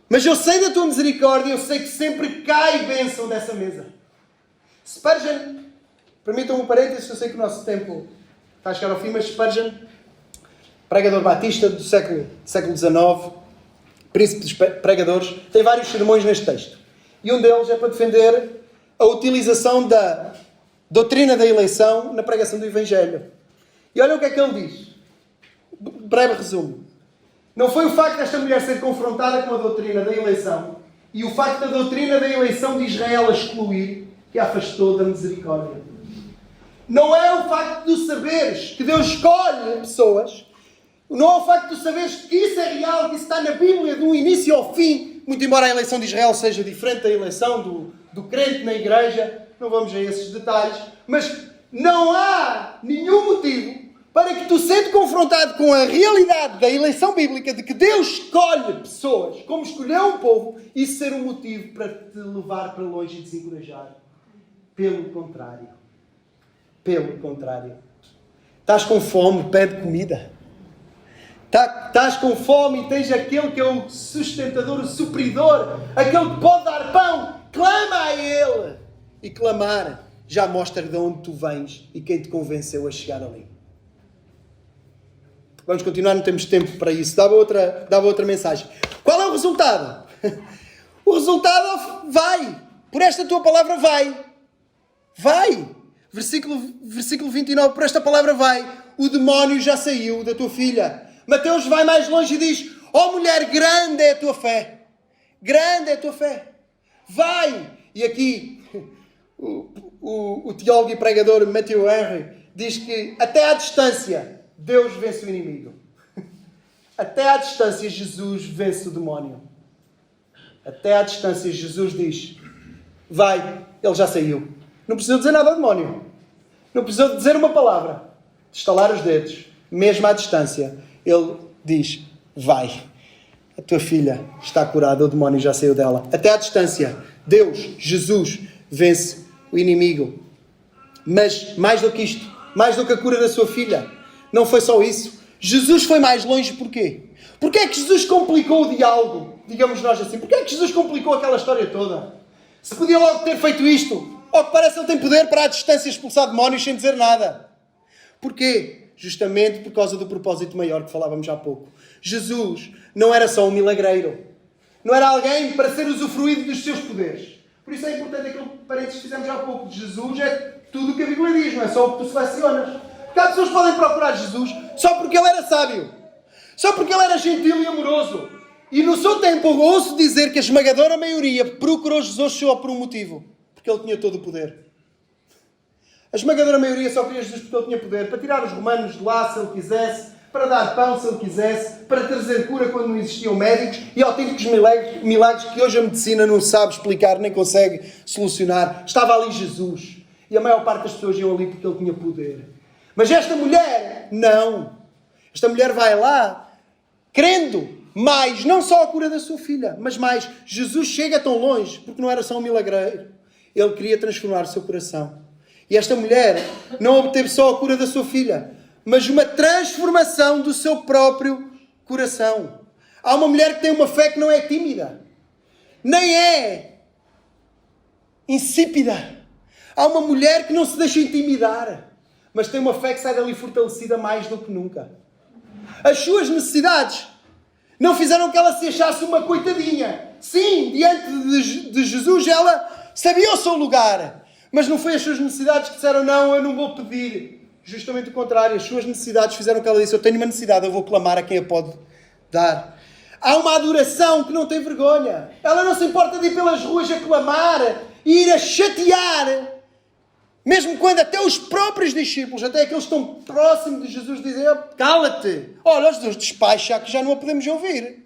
Mas eu sei da tua misericórdia. Eu sei que sempre cai bênção dessa mesa. Spurgeon, permitam-me um parênteses, eu sei que o nosso tempo está a chegar ao fim, mas Spurgeon, pregador batista do século XIX, príncipe dos pregadores, tem vários sermões neste texto. E um deles é para defender a utilização da doutrina da eleição na pregação do Evangelho. E olha o que é que ele diz. Breve resumo. Não foi o facto desta mulher ser confrontada com a doutrina da eleição e o facto da doutrina da eleição de Israel a excluir que a afastou da misericórdia. Não é o facto de saberes que Deus escolhe pessoas. Não é o facto de saberes que isso é real, que isso está na Bíblia do início ao fim. Muito embora a eleição de Israel seja diferente da eleição do crente na igreja. Não vamos a esses detalhes. Mas não há nenhum motivo para que tu, sendo confrontado com a realidade da eleição bíblica, de que Deus escolhe pessoas, como escolheu um povo, isso ser um motivo para te levar para longe e desencorajar. Pelo contrário. Pelo contrário. Estás com fome, pede comida. Estás com fome e tens aquele que é o sustentador, o supridor, aquele que pode dar pão. Clama a Ele. E clamar já mostra de onde tu vens e quem te convenceu a chegar ali. Vamos continuar, não temos tempo para isso. Dava outra mensagem. Qual é o resultado? O resultado vai. Por esta tua palavra vai. Vai. Versículo 29. Por esta palavra vai. O demónio já saiu da tua filha. Mateus vai mais longe e diz: ó mulher, grande é a tua fé. Grande é a tua fé. Vai. E aqui o teólogo e pregador Matthew Henry diz que até à distância Deus vence o inimigo. Até à distância Jesus vence o demónio. Até à distância Jesus diz: vai, ele já saiu. Não precisou dizer nada ao demónio. Não precisou dizer uma palavra. De estalar os dedos. Mesmo à distância. Ele diz, vai. A tua filha está curada. O demónio já saiu dela. Até à distância. Deus, Jesus, vence o inimigo. Mas mais do que isto. Mais do que a cura da sua filha. Não foi só isso. Jesus foi mais longe. Porquê? Porquê é que Jesus complicou o diálogo? Digamos nós assim. Porquê é que Jesus complicou aquela história toda? Se podia logo ter feito isto. Ao que parece ele tem poder para à distância expulsar demónios sem dizer nada. Porquê? Justamente por causa do propósito maior que falávamos há pouco. Jesus não era só um milagreiro. Não era alguém para ser usufruído dos seus poderes. Por isso é importante aquele parênteses que fizemos há pouco. De Jesus é tudo o que a Bíblia diz, não é só o que tu selecionas. Porque há pessoas que podem procurar Jesus só porque ele era sábio. Só porque ele era gentil e amoroso. E no seu tempo eu ouço dizer que a esmagadora maioria procurou Jesus só por um motivo. Porque ele tinha todo o poder. A esmagadora maioria só queria Jesus porque ele tinha poder. Para tirar os romanos de lá se ele quisesse. Para dar pão se ele quisesse. Para trazer cura quando não existiam médicos. E autênticos milagres que hoje a medicina não sabe explicar nem consegue solucionar. Estava ali Jesus. E a maior parte das pessoas iam ali porque ele tinha poder. Mas esta mulher, não. Esta mulher vai lá querendo mais, não só a cura da sua filha, mas mais. Jesus chega tão longe porque não era só um milagreiro. Ele queria transformar o seu coração. E esta mulher não obteve só a cura da sua filha, mas uma transformação do seu próprio coração. Há uma mulher que tem uma fé que não é tímida, nem é insípida. Há uma mulher que não se deixa intimidar, mas tem uma fé que sai dali fortalecida mais do que nunca. As suas necessidades não fizeram que ela se achasse uma coitadinha. Sim, diante de Jesus ela sabia o seu lugar. Mas não foi as suas necessidades que disseram, não, eu não vou pedir. Justamente o contrário. As suas necessidades fizeram que ela disse, eu tenho uma necessidade, eu vou clamar a quem a pode dar. Há uma adoração que não tem vergonha. Ela não se importa de ir pelas ruas a clamar e ir a chatear. Mesmo quando até os próprios discípulos, até aqueles que estão próximos de Jesus, dizem, cala-te. Olha, Jesus, despacha que já não a podemos ouvir.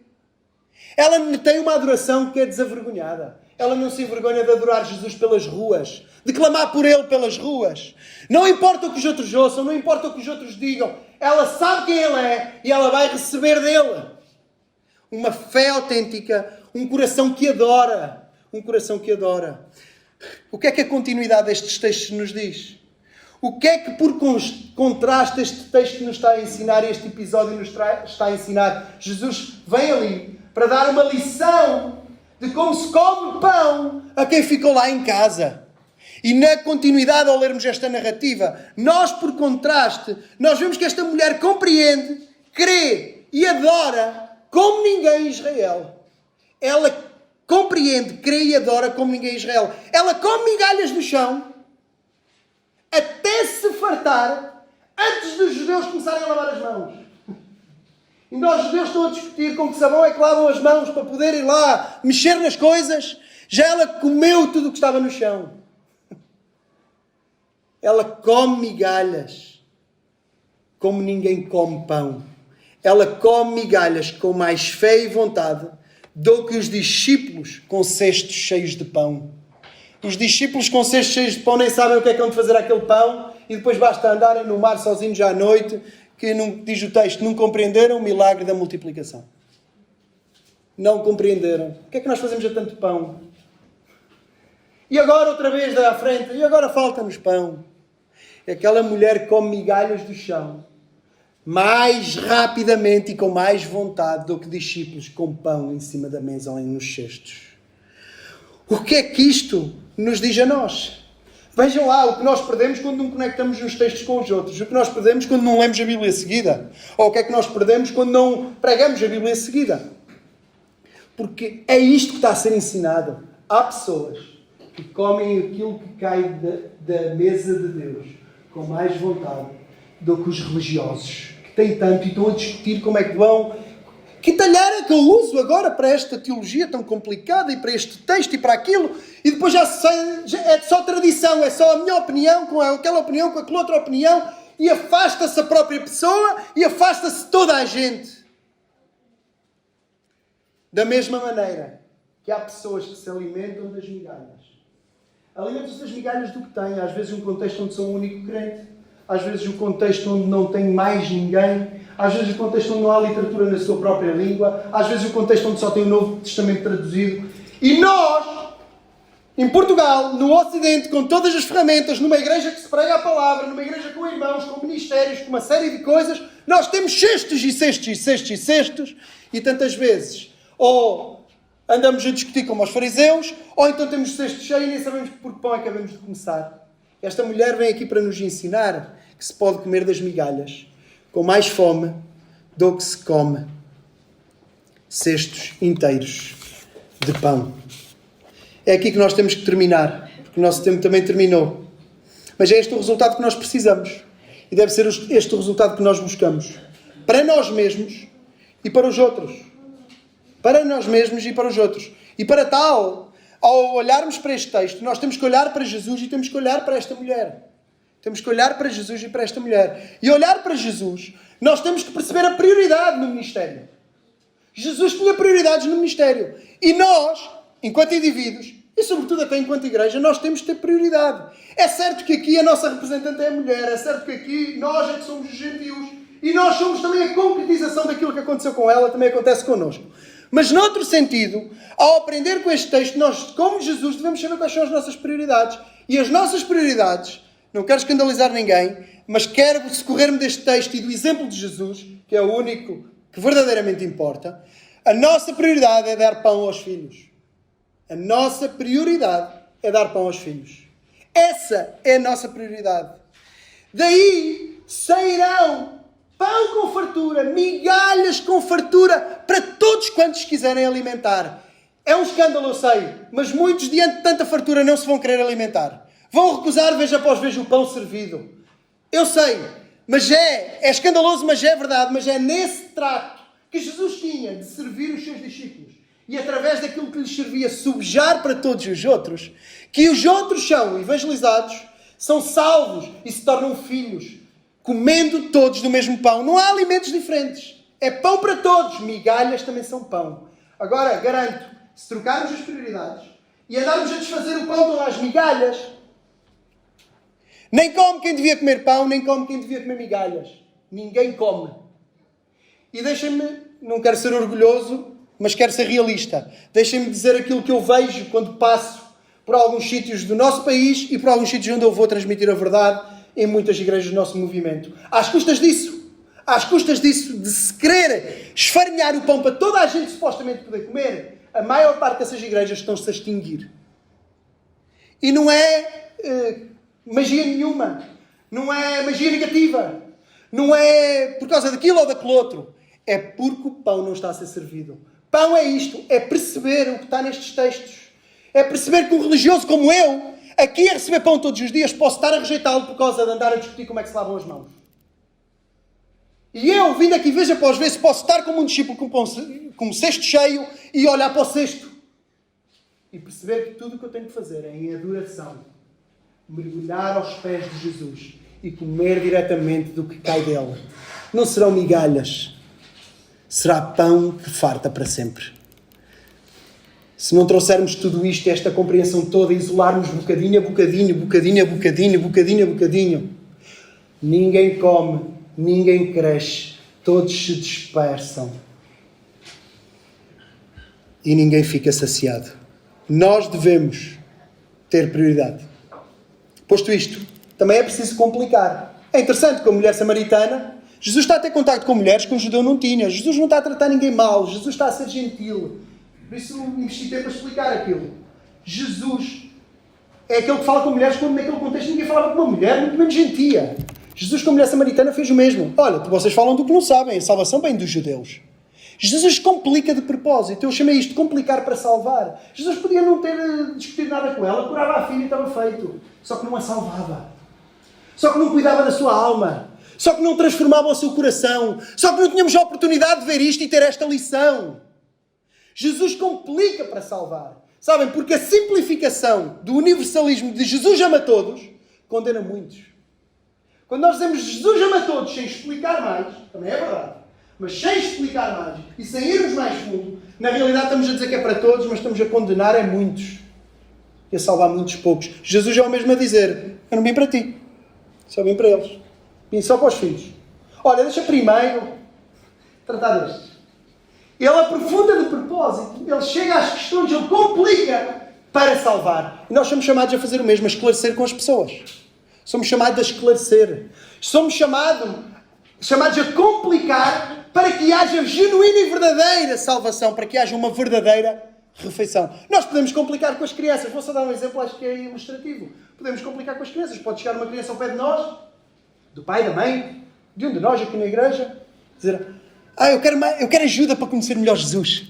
Ela tem uma adoração que é desavergonhada. Ela não se envergonha de adorar Jesus pelas ruas, de clamar por Ele pelas ruas. Não importa o que os outros ouçam, não importa o que os outros digam. Ela sabe quem Ele é e ela vai receber dele. Uma fé autêntica, um coração que adora. Um coração que adora. O que é que a continuidade destes textos nos diz? O que é que, por contraste, este texto nos está a ensinar, este episódio nos está a ensinar? Jesus vem ali para dar uma lição de como se come pão a quem ficou lá em casa. E na continuidade, ao lermos esta narrativa, nós, por contraste, nós vemos que esta mulher compreende, crê e adora como ninguém em Israel. Ela compreende, crê e adora como ninguém em Israel. Ela come migalhas do chão até se fartar antes dos judeus começarem a lavar as mãos. Então os judeus estão a discutir com que sabão é que lavam as mãos para poderem lá mexer nas coisas. Já ela comeu tudo o que estava no chão. Ela come migalhas como ninguém come pão. Ela come migalhas com mais fé e vontade do que os discípulos com cestos cheios de pão. Os discípulos com cestos cheios de pão nem sabem o que é que vão fazer aquele pão e depois basta andarem no mar sozinhos à noite, que não, diz o texto, não compreenderam o milagre da multiplicação. Não compreenderam. O que é que nós fazemos a tanto pão? E agora outra vez daí à frente, e agora falta-nos pão. Aquela mulher come migalhas do chão mais rapidamente e com mais vontade do que discípulos com pão em cima da mesa ou nos cestos. O que é que isto nos diz a nós? Vejam lá o que nós perdemos quando não conectamos os textos com os outros. O que nós perdemos quando não lemos a Bíblia seguida. Ou o que é que nós perdemos quando não pregamos a Bíblia seguida. Porque é isto que está a ser ensinado. Há pessoas que comem aquilo que cai da mesa de Deus com mais vontade do que os religiosos. Que têm tanto e estão a discutir como é que vão... Que talhar é que eu uso agora para esta teologia tão complicada e para este texto e para aquilo? E depois já é só tradição, é só a minha opinião com aquela opinião, com aquela outra opinião, e afasta-se a própria pessoa e afasta-se toda a gente. Da mesma maneira que há pessoas que se alimentam das migalhas. Alimentam-se das migalhas do que têm. Às vezes um contexto onde são o único crente. Às vezes um contexto onde não tem mais ninguém. Às vezes o contexto onde não há literatura na sua própria língua. Às vezes o contexto onde só tem o Novo Testamento traduzido. E nós, em Portugal, no Ocidente, com todas as ferramentas, numa igreja que se prega a palavra, numa igreja com irmãos, com ministérios, com uma série de coisas, nós temos cestos e cestos e cestos e cestos. E tantas vezes, ou andamos a discutir como os fariseus, ou então temos o cesto cheio e nem sabemos por que pão acabamos de começar. Esta mulher vem aqui para nos ensinar que se pode comer das migalhas com mais fome do que se come cestos inteiros de pão. É aqui que nós temos que terminar, porque o nosso tempo também terminou. Mas é este o resultado que nós precisamos. E deve ser este o resultado que nós buscamos. Para nós mesmos e para os outros. Para nós mesmos e para os outros. E para tal, ao olharmos para este texto, nós temos que olhar para Jesus e temos que olhar para esta mulher. Temos que olhar para Jesus e para esta mulher. E olhar para Jesus, nós temos que perceber a prioridade no ministério. Jesus tinha prioridades no ministério. E nós, enquanto indivíduos, e sobretudo até enquanto igreja, nós temos que ter prioridade. É certo que aqui a nossa representante é a mulher. É certo que aqui nós é que somos os gentios. E nós somos também a concretização daquilo que aconteceu com ela, também acontece connosco. Mas, noutro sentido, ao aprender com este texto, nós, como Jesus, devemos saber quais são as nossas prioridades. E as nossas prioridades, não quero escandalizar ninguém, mas quero socorrer-me deste texto e do exemplo de Jesus, que é o único que verdadeiramente importa. A nossa prioridade é dar pão aos filhos. A nossa prioridade é dar pão aos filhos. Essa é a nossa prioridade. Daí sairão pão com fartura, migalhas com fartura, para todos quantos quiserem alimentar. É um escândalo, eu sei, mas muitos, diante de tanta fartura, não se vão querer alimentar. Vão recusar, vez após vez, o pão servido. Eu sei, mas é escandaloso, mas é verdade, mas é nesse trato que Jesus tinha de servir os seus discípulos. E através daquilo que lhes servia, subjar para todos os outros, que os outros são evangelizados, são salvos e se tornam filhos, comendo todos do mesmo pão. Não há alimentos diferentes. É pão para todos. Migalhas também são pão. Agora, garanto, se trocarmos as prioridades e andarmos a desfazer o pão pelas migalhas, nem come quem devia comer pão, nem come quem devia comer migalhas. Ninguém come. E deixem-me, não quero ser orgulhoso, mas quero ser realista. Deixem-me dizer aquilo que eu vejo quando passo por alguns sítios do nosso país e por alguns sítios onde eu vou transmitir a verdade em muitas igrejas do nosso movimento. Às custas disso, de se querer esfarinhar o pão para toda a gente supostamente poder comer, a maior parte dessas igrejas estão-se a extinguir. E não é magia nenhuma. Não é magia negativa. Não é por causa daquilo ou daquele outro. É porque o pão não está a ser servido. Pão é isto. É perceber o que está nestes textos. É perceber que um religioso como eu, aqui a receber pão todos os dias, posso estar a rejeitá-lo por causa de andar a discutir como é que se lavam as mãos. E eu, vindo aqui vez após vez, posso estar como um discípulo com um cesto cheio e olhar para o cesto. E perceber que tudo o que eu tenho que fazer é em adoração. Mergulhar aos pés de Jesus e comer diretamente do que cai dele. Não serão migalhas. Será pão que farta para sempre. Se não trouxermos tudo isto, esta compreensão toda, isolarmos bocadinho a bocadinho, bocadinho a bocadinho, bocadinho a bocadinho, ninguém come, ninguém cresce, todos se dispersam e ninguém fica saciado. Nós devemos ter prioridade. Posto isto, também é preciso complicar. É interessante que a mulher samaritana, Jesus está a ter contacto com mulheres que um judeu não tinha. Jesus não está a tratar ninguém mal, Jesus está a ser gentil. Por isso investi tempo a explicar aquilo. Jesus é aquele que fala com mulheres quando naquele contexto ninguém falava com uma mulher, muito menos gentia. Jesus com a mulher samaritana fez o mesmo. Olha, vocês falam do que não sabem, a salvação vem dos judeus. Jesus complica de propósito. Eu chamei isto de complicar para salvar. Jesus podia não ter discutido nada com ela, curava a filha e estava feito. Só que não a salvava. Só que não cuidava da sua alma. Só que não transformava o seu coração. Só que não tínhamos a oportunidade de ver isto e ter esta lição. Jesus complica para salvar. Sabem? Porque a simplificação do universalismo de Jesus ama todos condena muitos. Quando nós dizemos Jesus ama todos sem explicar mais, também é verdade, mas sem explicar mais e sem irmos mais fundo, na realidade estamos a dizer que é para todos, mas estamos a condenar a muitos. e a salvar muitos poucos. Jesus é o mesmo a dizer, eu não vim para ti, só vim para eles. Vim só para os filhos. Olha, deixa primeiro tratar destes. Ele aprofunda de propósito, ele chega às questões, ele complica para salvar. E nós somos chamados a fazer o mesmo, a esclarecer com as pessoas. Somos chamados a esclarecer. Somos chamados a complicar para que haja genuína e verdadeira salvação, para que haja uma verdadeira refeição. Nós podemos complicar com as crianças. Vou só dar um exemplo, acho que é ilustrativo. Podemos complicar com as crianças. Pode chegar uma criança ao pé de nós, do pai, da mãe, de um de nós aqui na igreja, dizer, eu quero ajuda para conhecer melhor Jesus.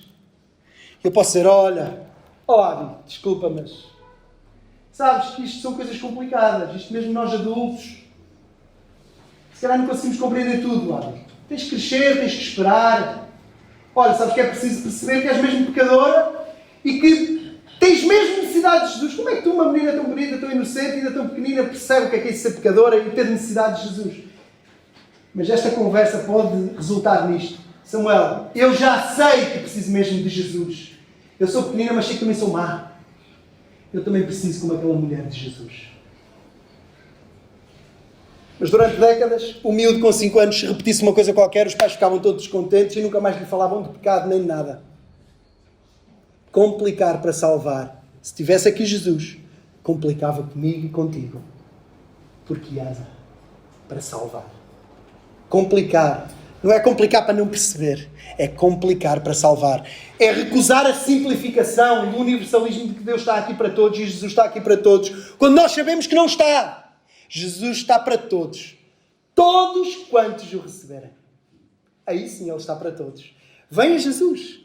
Eu posso dizer, olha, Abi, desculpa, mas sabes que isto são coisas complicadas. Isto mesmo nós adultos, se calhar não conseguimos compreender tudo, Abi. Tens que crescer, tens que esperar. Olha, sabes que é preciso perceber que és mesmo pecadora e que tens mesmo necessidade de Jesus. Como é que tu, uma menina tão bonita, tão inocente, ainda tão pequenina, percebe o que é ser pecadora e ter necessidade de Jesus? Mas esta conversa pode resultar nisto. Samuel, eu já sei que preciso mesmo de Jesus. Eu sou pequenina, mas sei que também sou má. Eu também preciso como aquela mulher de Jesus. Mas durante décadas, o miúdo com 5 anos, se repetisse uma coisa qualquer, os pais ficavam todos descontentes e nunca mais lhe falavam de pecado nem de nada. Complicar para salvar. Se tivesse aqui Jesus, complicava comigo e contigo. Porque era para salvar. Complicar. Não é complicar para não perceber. É complicar para salvar. É recusar a simplificação do universalismo de que Deus está aqui para todos e Jesus está aqui para todos. Quando nós sabemos que não está. Jesus está para todos. Todos quantos o receberem. Aí sim Ele está para todos. Venha Jesus.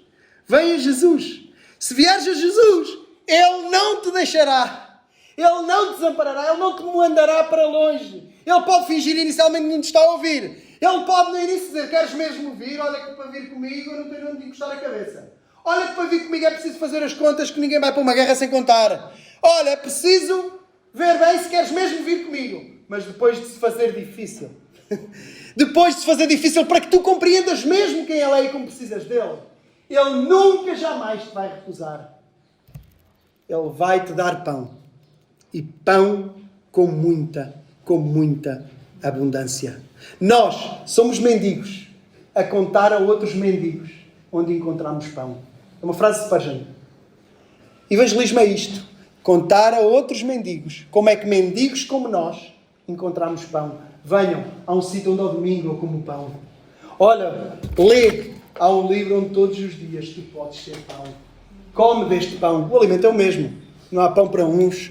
Venha Jesus. Se vieres a Jesus, Ele não te deixará. Ele não te desamparará. Ele não te mandará para longe. Ele pode fingir inicialmente que não te está a ouvir. Ele pode no início dizer, queres mesmo vir? Olha que para vir comigo eu não tenho onde encostar a cabeça. Olha que para vir comigo é preciso fazer as contas que ninguém vai para uma guerra sem contar. Olha, é preciso ver bem se queres mesmo vir comigo. Mas depois de se fazer difícil. Depois de se fazer difícil para que tu compreendas mesmo quem Ele é e como precisas dele. Ele nunca, jamais te vai recusar. Ele vai te dar pão. E pão com muita abundância. Nós somos mendigos a contar a outros mendigos onde encontramos pão. É uma frase de Spurgeon. Evangelismo é isto. Contar a outros mendigos como é que mendigos como nós encontramos pão. Venham a um sítio onde ao domingo eu como pão. Olha, lê. Há um livro onde todos os dias tu podes ter pão. Come deste pão. O alimento é o mesmo. Não há pão para uns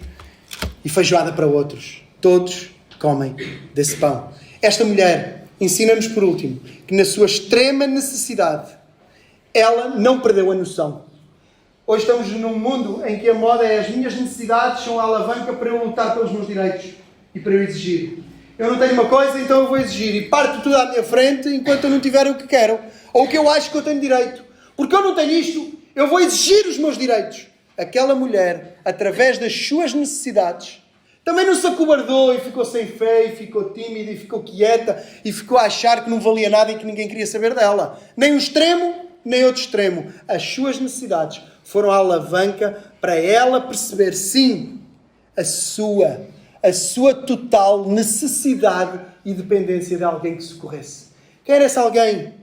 e feijoada para outros. Todos comem desse pão. Esta mulher ensina-nos, por último, que na sua extrema necessidade, ela não perdeu a noção. Hoje estamos num mundo em que a moda é as minhas necessidades são a alavanca para eu lutar pelos meus direitos e para eu exigir. Eu não tenho uma coisa, então eu vou exigir. E parto tudo à minha frente enquanto eu não tiver o que quero. Ou o que eu acho que eu tenho direito. Porque eu não tenho isto, eu vou exigir os meus direitos. Aquela mulher, através das suas necessidades, também não se acobardou e ficou sem fé, e ficou tímida, e ficou quieta, e ficou a achar que não valia nada e que ninguém queria saber dela. Nem um extremo, nem outro extremo. As suas necessidades foram a alavanca para ela perceber, sim, a sua total necessidade e dependência de alguém que socorresse. Quem era esse alguém?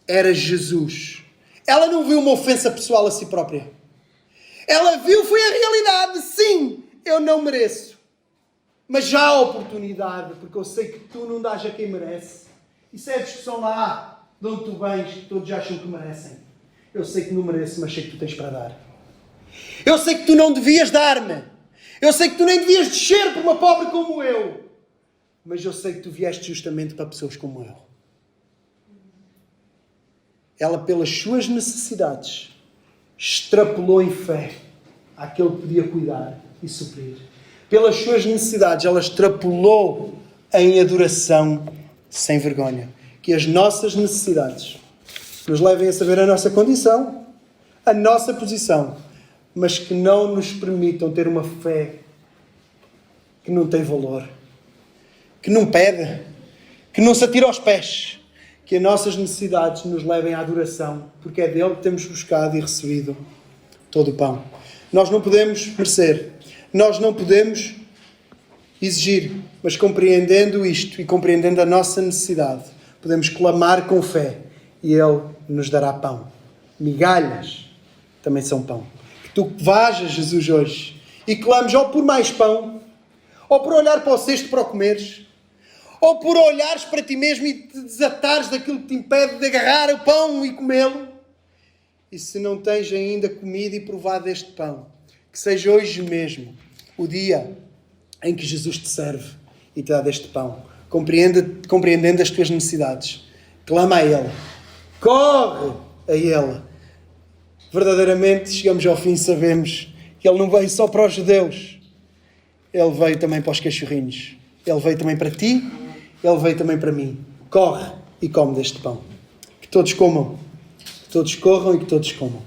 Era Jesus. Ela não viu uma ofensa pessoal a si própria. Ela viu, foi a realidade. Sim, eu não mereço. Mas já há oportunidade, porque eu sei que tu não dás a quem merece. Isso é a discussão lá de onde tu vens, que todos acham que merecem. Eu sei que não mereço, mas sei que tu tens para dar. Eu sei que tu não devias dar-me. Eu sei que tu nem devias descer por uma pobre como eu. Mas eu sei que tu vieste justamente para pessoas como eu. Ela, pelas suas necessidades, extrapolou em fé àquele que podia cuidar e suprir. Pelas suas necessidades, ela extrapolou em adoração sem vergonha. Que as nossas necessidades nos levem a saber a nossa condição, a nossa posição, mas que não nos permitam ter uma fé que não tem valor, que não pede, que não se atira aos pés. Que as nossas necessidades nos levem à adoração, porque é dele que temos buscado e recebido todo o pão. Nós não podemos merecer, nós não podemos exigir, mas compreendendo isto e compreendendo a nossa necessidade, podemos clamar com fé e Ele nos dará pão. Migalhas também são pão. Que tu vás a Jesus hoje e clames ou por mais pão, ou por olhar para o cesto para o comeres, ou por olhares para ti mesmo e te desatares daquilo que te impede de agarrar o pão e comê-lo. E se não tens ainda comido e provado este pão, que seja hoje mesmo o dia em que Jesus te serve e te dá deste pão, compreendendo as tuas necessidades. Clama a Ele. Corre a Ele. Verdadeiramente, chegamos ao fim e sabemos que Ele não veio só para os judeus. Ele veio também para os cachorrinhos. Ele veio também para ti. Ele veio também para mim. Corre e come deste pão. Que todos comam. Que todos corram e que todos comam.